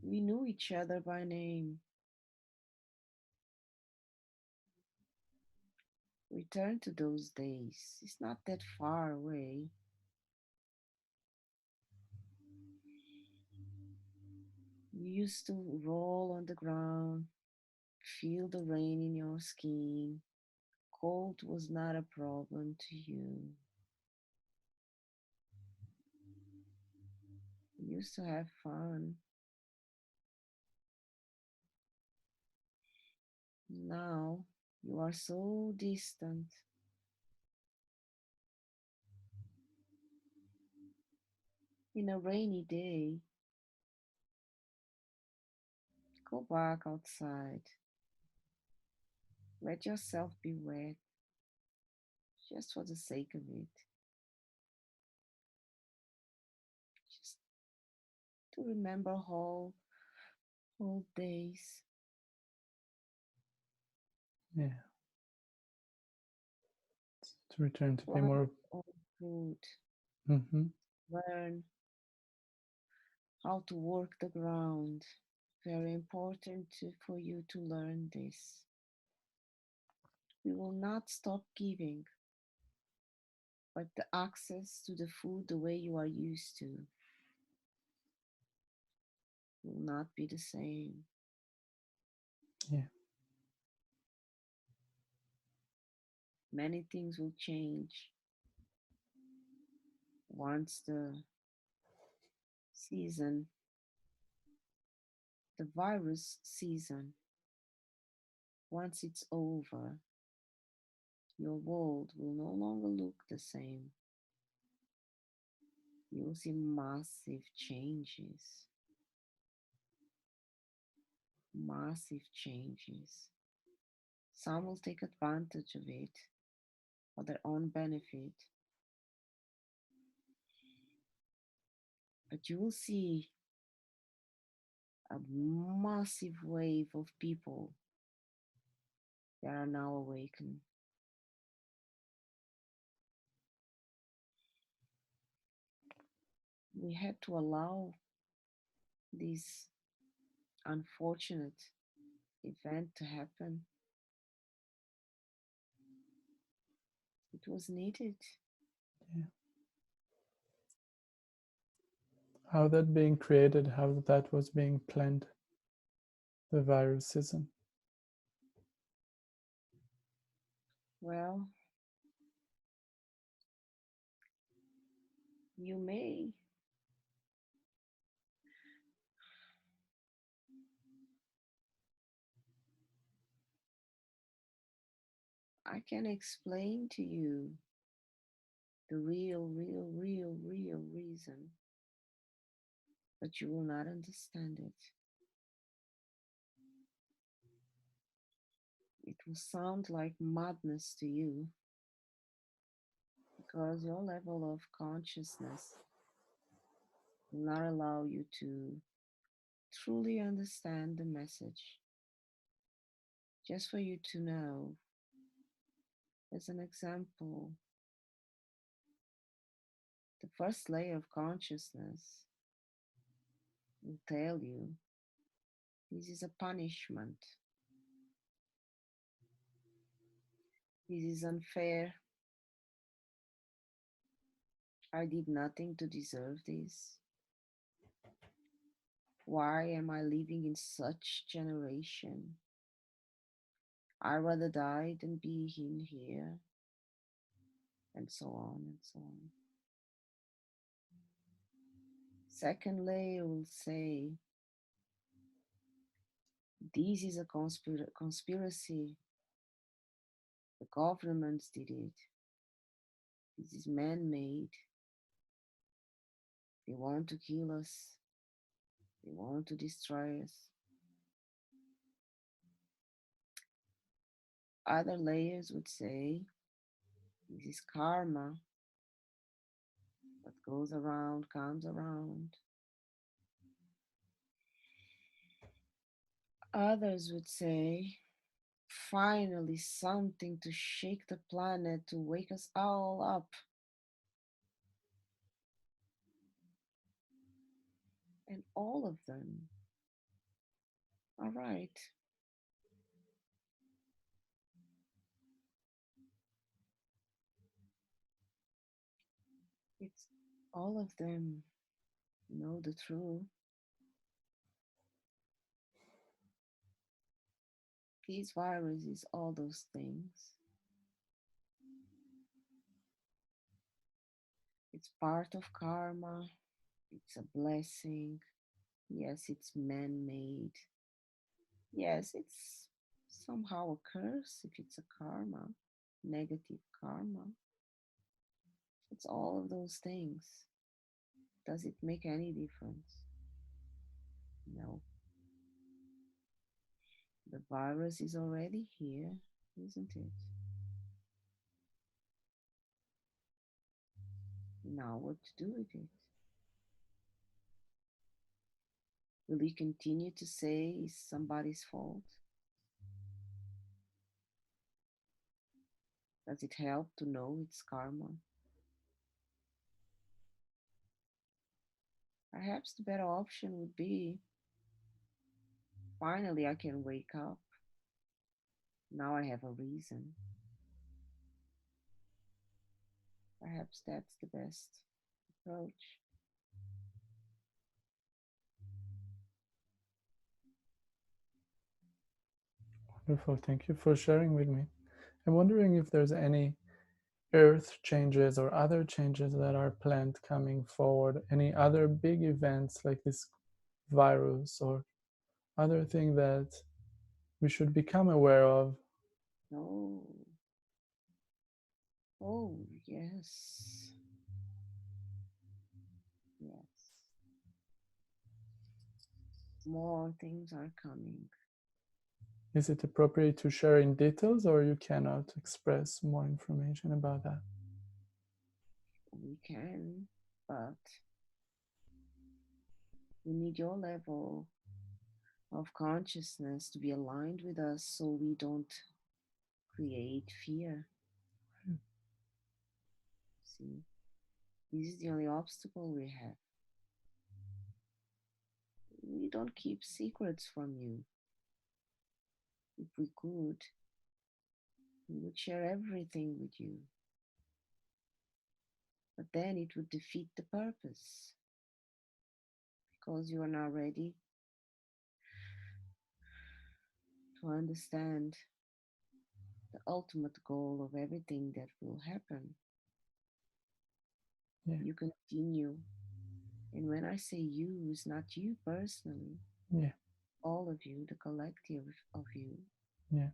We knew each other by name. Return to those days. It's not that far away. You used to roll on the ground, feel the rain in your skin. Cold was not a problem to you. You used to have fun. Now you are so distant. In a rainy day, go back outside. Let yourself be wet just for the sake of it. Just to remember whole old days. Yeah. To return to be Plant more. old fruit. Mm-hmm. Learn how to work the ground. Very important for you to learn this. We will not stop giving, but the access to the food the way you are used to will not be the same. Yeah. Many things will change once the season, the virus season, once it's over, your world will no longer look the same. You will see massive changes, massive changes. Some will take advantage of it for their own benefit, but you will see a massive wave of people that are now awakened. We had to allow this unfortunate event to happen. It was needed. Yeah. How that being created, how that was being planned, the virus season. Well, you may. I can explain to you the real reason, but you will not understand it. It will sound like madness to you because your level of consciousness will not allow you to truly understand the message. Just for you to know, as an example, the first layer of consciousness will tell you this is a punishment. This is unfair. I did nothing to deserve this. Why am I living in such generation? I rather die than be in here, and so on and so on. Second layer will say, this is a conspiracy. The governments did it. This is man made. They want to kill us. They want to destroy us. Other layers would say, this is karma. What goes around comes around. Others would say, finally something to shake the planet, to wake us all up. And all of them are right. It's all of them know the truth. These viruses, all those things. It's part of karma. It's a blessing. Yes, it's man made. Yes, it's somehow a curse if it's a karma, negative karma. It's all of those things. Does it make any difference? No. The virus is already here, isn't it? Now, what to do with it? Will we continue to say it's somebody's fault? Does it help to know it's karma? Perhaps the better option would be, finally I can wake up. Now I have a reason. Perhaps that's the best approach. Wonderful. Thank you for sharing with me. I'm wondering if there's any earth changes or other changes that are planned coming forward, any other big events like this virus or other thing that we should become aware of. Oh, oh, yes, yes. More things are coming. Is it appropriate to share in details or you cannot express more information about that? We can, but we need your level of consciousness to be aligned with us so we don't create fear. See, this is the only obstacle we have. We don't keep secrets from you. If we could, we would share everything with you. But then it would defeat the purpose because you are now ready to understand the ultimate goal of everything that will happen. Yeah. You continue. And when I say you, it's not you personally, Yeah. all of you, the collective of you. Yeah.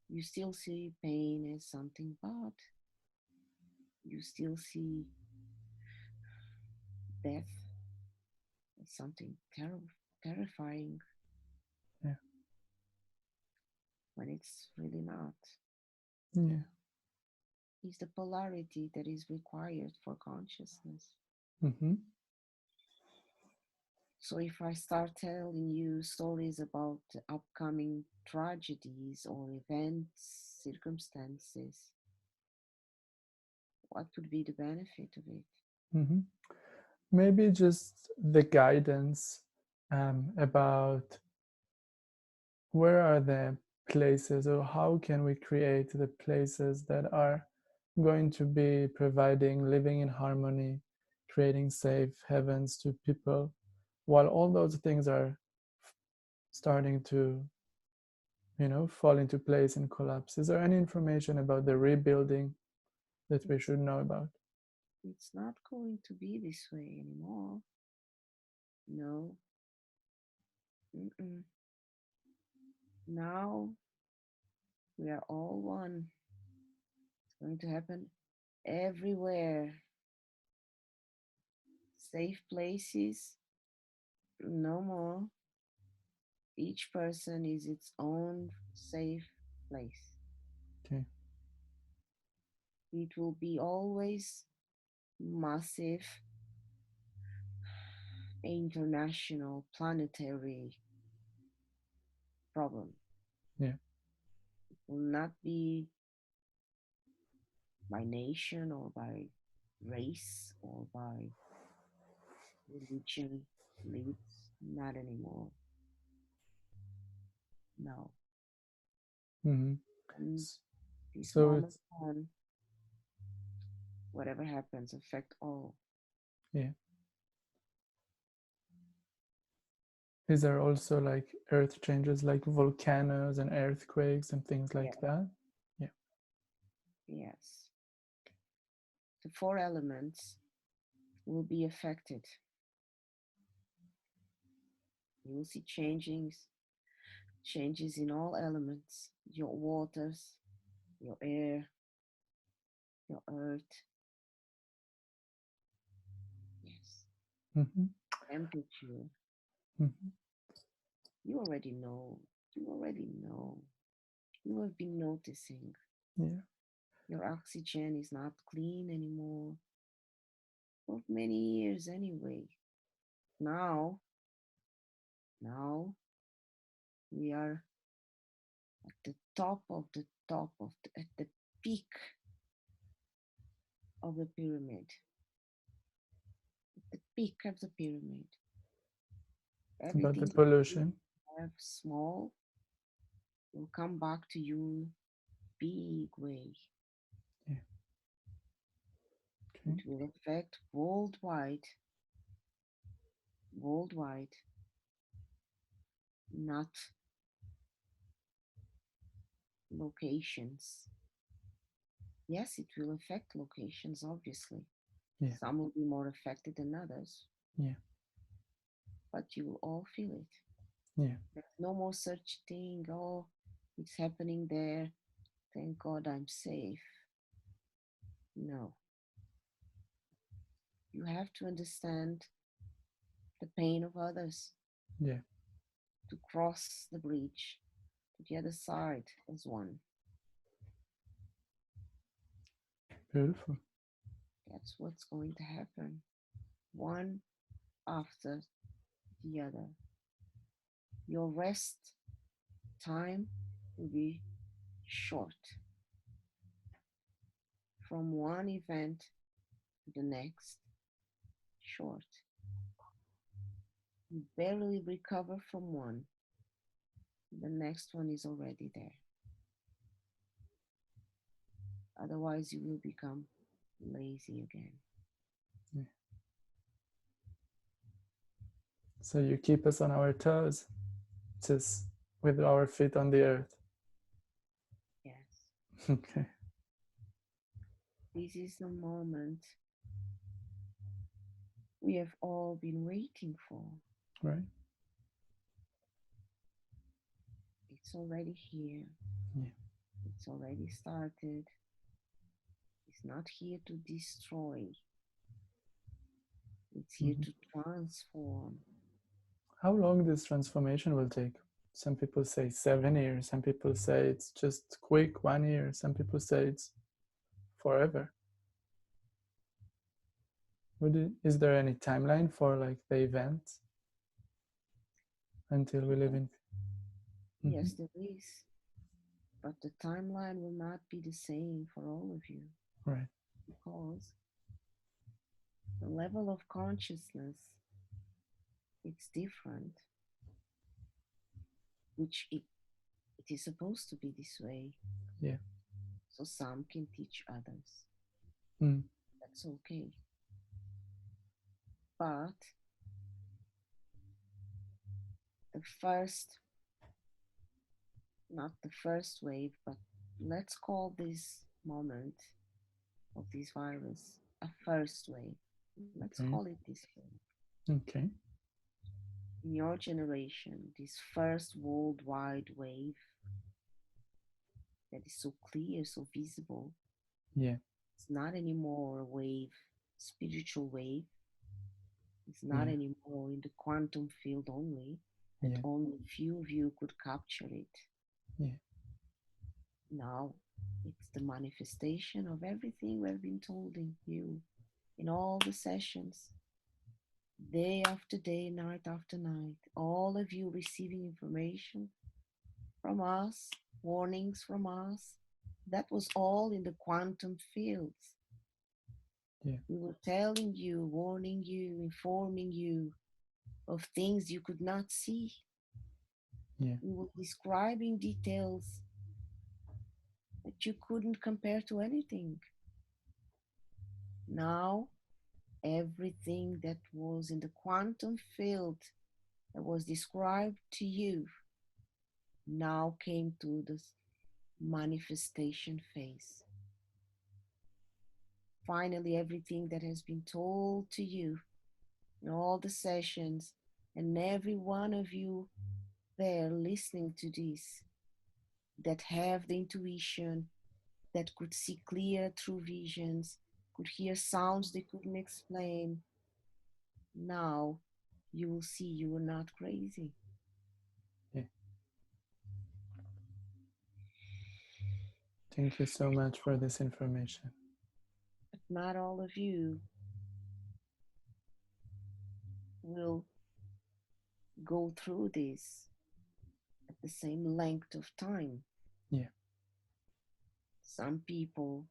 You still see pain as something bad. You still see death as something terrifying Yeah. when it's really not. Yeah. It's the polarity that is required for consciousness. Mm-hmm. So if I start telling you stories about upcoming tragedies or events, circumstances, what would be the benefit of it? Mm-hmm. Maybe just the guidance about where are the places or how can we create the places that are going to be providing living in harmony, creating safe heavens to people, while all those things are starting to fall into place and collapse. Is there any information about the rebuilding that we It's, should know about? it's not going to be this way anymore. No. Mm-mm. Now we are all one. It's going to happen everywhere. Safe places, no more. Each person is its own safe place. Okay. It will be always massive, international, planetary problem. Yeah. It will not be by nation or by race or by religion leads. Not anymore. No. Mm-hmm. And this So moment it's on, whatever happens, affect all. yeah. Is there also like earth changes like volcanoes and earthquakes and things Yeah. like that? Yeah. Yes. The four elements will be affected. You will see changes in all elements, your waters, your air, your earth, yes, Mm-hmm. temperature. Mm-hmm. You already know. You already know. You have been noticing. Yeah. Your oxygen is not clean anymore for many years anyway. Now, now we are at the top of the top of at the peak of the pyramid. The peak of the pyramid. About the Everything that you pollution. have small will come back to you big way. Yeah. Okay. It will affect worldwide, not locations. Yes, it will affect locations, obviously. Yeah. Some will be more affected than others, Yeah. but you will all feel it. Yeah. There's no more such thing, oh, it's happening there. Thank God I'm safe. No. You have to understand the pain of others Yeah. to cross the bridge to the other side as one. Beautiful. That's what's going to happen, one after the other. Your rest time will be short from one event to the next, short. You barely recover from one, the next one is already there. Otherwise, you will become lazy again. Yeah. So you keep us on our toes, just with our feet on the earth. Yes. Okay. This is the moment we have all been waiting for. Right. It's already here. Yeah. It's already started. It's not here to destroy. It's here Mm-hmm. to transform. How long this transformation will take? Some people say 7 years. Some people say it's just quick, 1 year. Some people say it's forever. Is there any timeline for like the event until we live Yes, in? Mm-hmm. yes, there is. But the timeline will not be the same for all of you Right. because the level of consciousness it's different, which it is supposed to be this way. Yeah. So some can teach others. Mm. That's okay. But the first, not the first wave, but let's call this moment of this virus a first wave. Let's Okay. call it this way. Okay. in your generation, this first worldwide wave that is so clear, so visible, Yeah. it's not anymore a wave, spiritual wave. It's not Yeah. anymore in the quantum field only, that Yeah. only few of you could capture it. Yeah. Now it's the manifestation of everything we've been told in you in all the sessions, day after day, night after night. All of you receiving information from us, warnings from us. That was all in the quantum fields. Yeah. We were telling you, warning you, informing you of things you could not see. Yeah. We were describing details that you couldn't compare to anything. Now, everything that was in the quantum field that was described to you now came to the manifestation phase. Finally, everything that has been told to you in all the sessions, and every one of you there listening to this, that have the intuition, that could see clear through visions, could hear sounds they couldn't explain. Now you will see you were not crazy. Yeah. Thank you so much for this information. But not all of you will go through this at the same length of time. Yeah. Some people,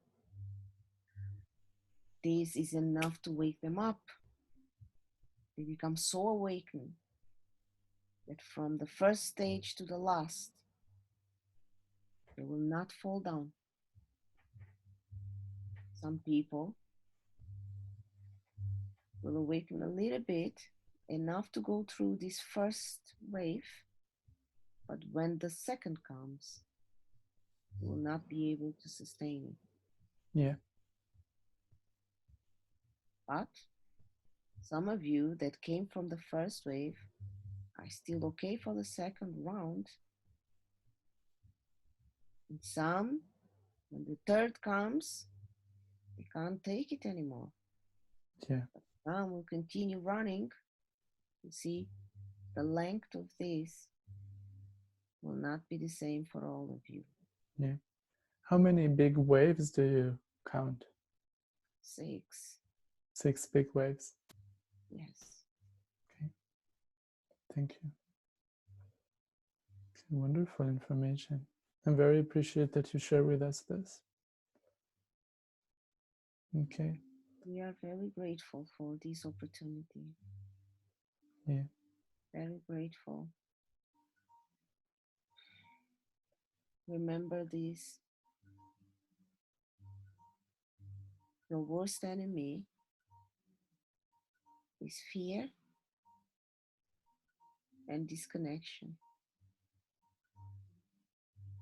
this is enough to wake them up. They become so awakened that from the first stage to the last, they will not fall down. Some people will awaken a little bit, enough to go through this first wave, but when the second comes, they will not be able to sustain it. Yeah. But some of you that came from the first wave are still okay for the second round. And some, when the third comes, they can't take it anymore. Yeah. Some will continue running. You see, the length of this will not be the same for all of you. Yeah. How many big waves do you count? 6. 6 big waves. Yes. Okay. Thank you. Wonderful information. I very appreciate that you share with us this. Okay. We are very grateful for this opportunity. Yeah. Very grateful. Remember this: your worst enemy is fear and disconnection.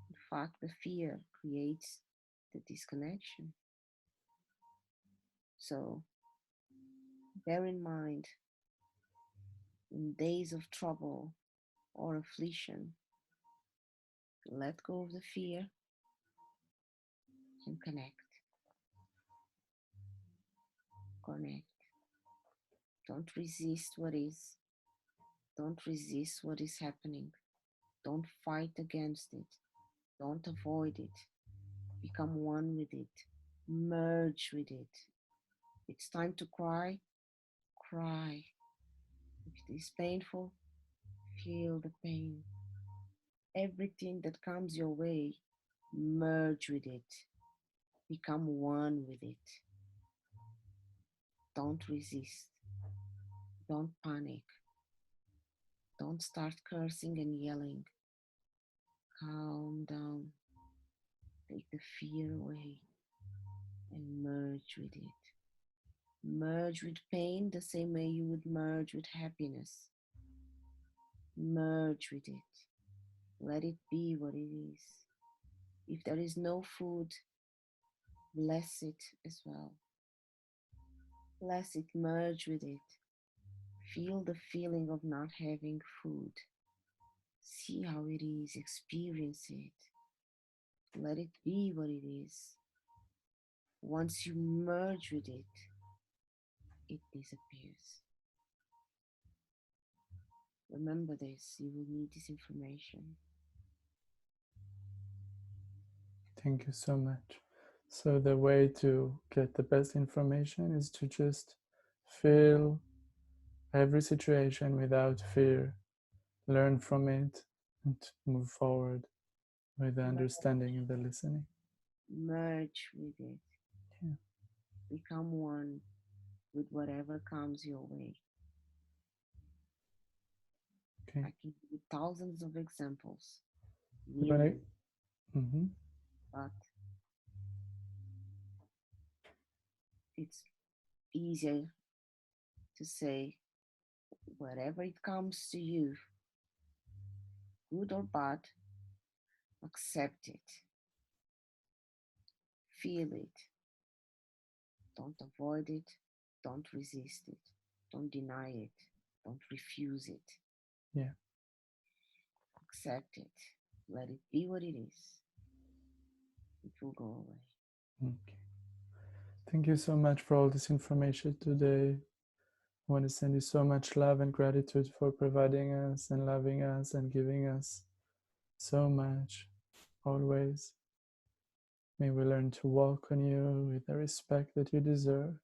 In fact, the fear creates the disconnection. So bear in mind, in days of trouble or affliction, let go of the fear and connect. Connect. Don't resist what is. Don't resist what is happening. Don't fight against it. Don't avoid it. Become one with it. Merge with it. It's time to cry. Cry. If it is painful, feel the pain. Everything that comes your way, merge with it. Become one with it. Don't resist. Don't panic. Don't start cursing and yelling. Calm down. Take the fear away and merge with it. Merge with pain the same way you would merge with happiness. Merge with it. Let it be what it is. If there is no food, bless it as well. Bless it, merge with it. Feel the feeling of not having food. See how it is, experience it. Let it be what it is. Once you merge with it, it disappears. Remember this, you will need this information. Thank you so much. So the way to get the best information is to just feel every situation without fear, learn from it, and move forward with the understanding and the listening. Merge with it. Yeah. Become one with whatever comes your way. Okay. I can give you thousands of examples, We're gonna. millions, Mm-hmm. but it's easier to say whatever it comes to you, good or bad, accept it, feel it, don't avoid it, don't resist it, don't deny it, don't refuse it, Yeah. accept it, let it be what it is. It will go away. Okay. Thank you so much for all this information today. I want to send you so much love and gratitude for providing us and loving us and giving us so much always. May we learn to walk on you with the respect that you deserve.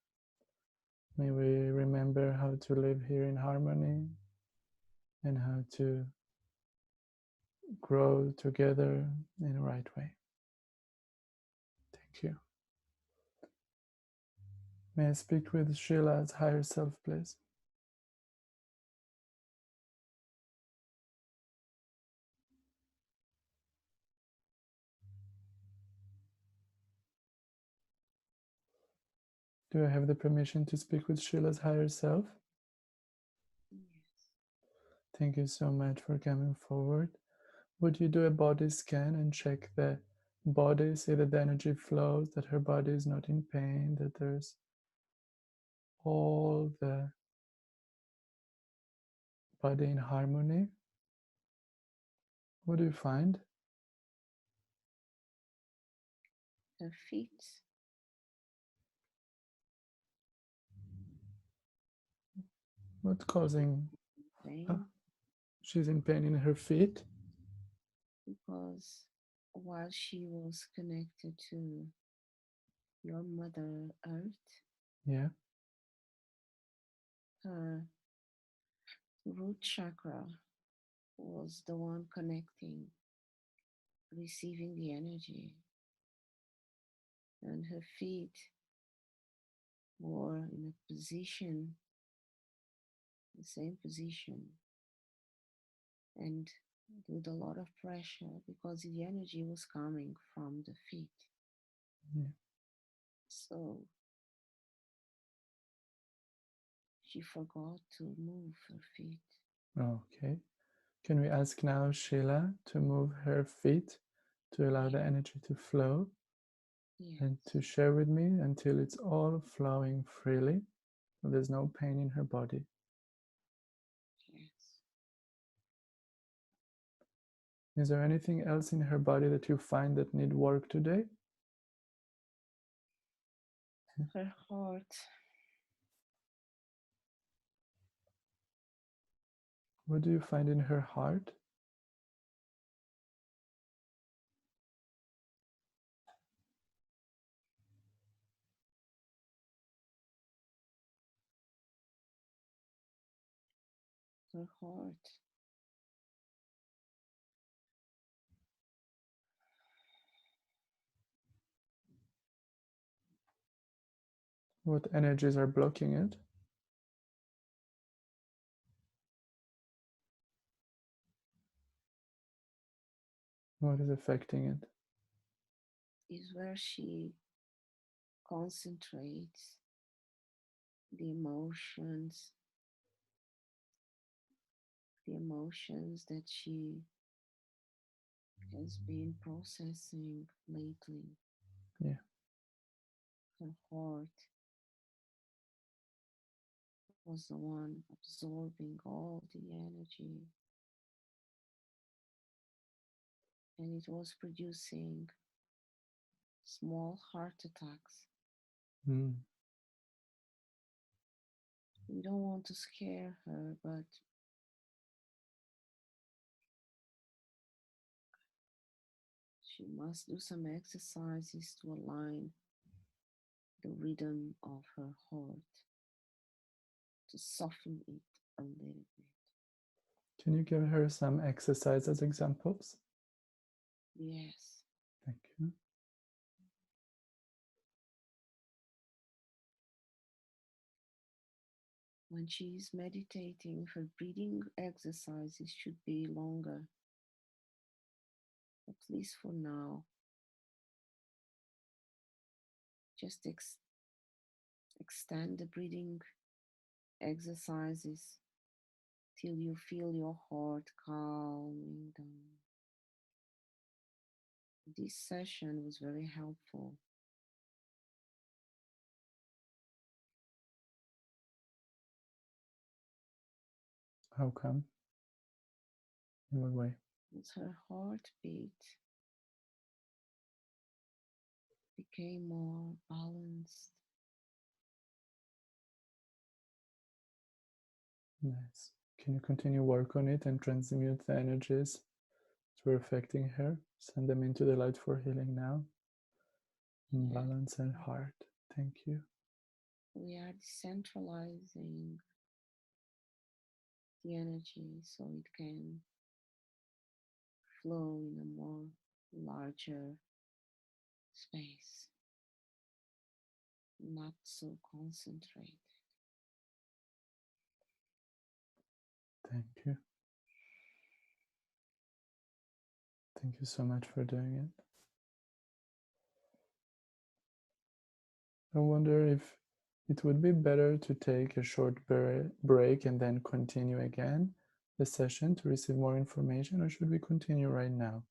May we remember how to live here in harmony and how to grow together in the right way. Thank you. May I speak with Sheila's higher self, please? Do I have the permission to speak with Sheila's higher self? Yes. Thank you so much for coming forward. Would you do a body scan and check the body, see that the energy flows, that her body is not in pain, that there's all the body in harmony? What do you find? Her feet, What's causing? pain, She's in pain in her feet. because while she was connected to your Mother Earth, Yeah, her root chakra was the one connecting, receiving the energy, and her feet were in a position, the same position, and with a lot of pressure because the energy was coming from the feet. yeah. So she forgot to move her feet. Okay. Can we ask now Sheila to move her feet to allow Yeah. the energy to flow and Yes, to share with me until it's all flowing freely? There's no pain in her body. yes. Is there anything else in her body that you find that need work today? Her heart, What do you find in her heart? her heart. What energies are blocking it? What is affecting it? Is where she concentrates the emotions that she has been processing lately. Yeah. Her heart, was the one absorbing all the energy, and it was producing small heart attacks. Mm. We don't want to scare her, but she must do some exercises to align the rhythm of her heart, to soften it a little bit. Can you give her some exercises examples? Yes. Thank you. When she is meditating, her breathing exercises should be longer, at least for now. Just extend the breathing exercises till you feel your heart calming down. This session was very helpful. How come? In what way? As her heartbeat became more balanced, Nice. Can you continue work on it and transmute the energies that were affecting her? Send them into the light for healing now. In yeah, balance and heart. Thank you. we are decentralizing the energy so it can flow in a more larger space, not so concentrated. Thank you. Thank you so much for doing it. I wonder if it would be better to take a short break and then continue again the session to receive more information, or should we continue right now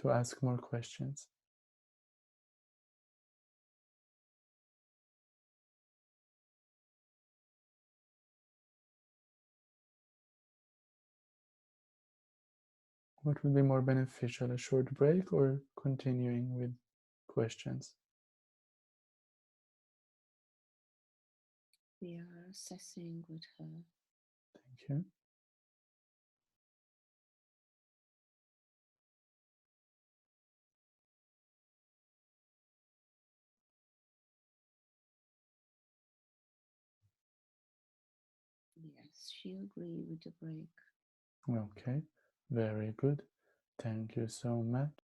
to ask more questions? What would be more beneficial, a short break or continuing with questions? We are assessing with her. Thank you. Yes, she agreed with the break. Okay, very good. Thank you so much.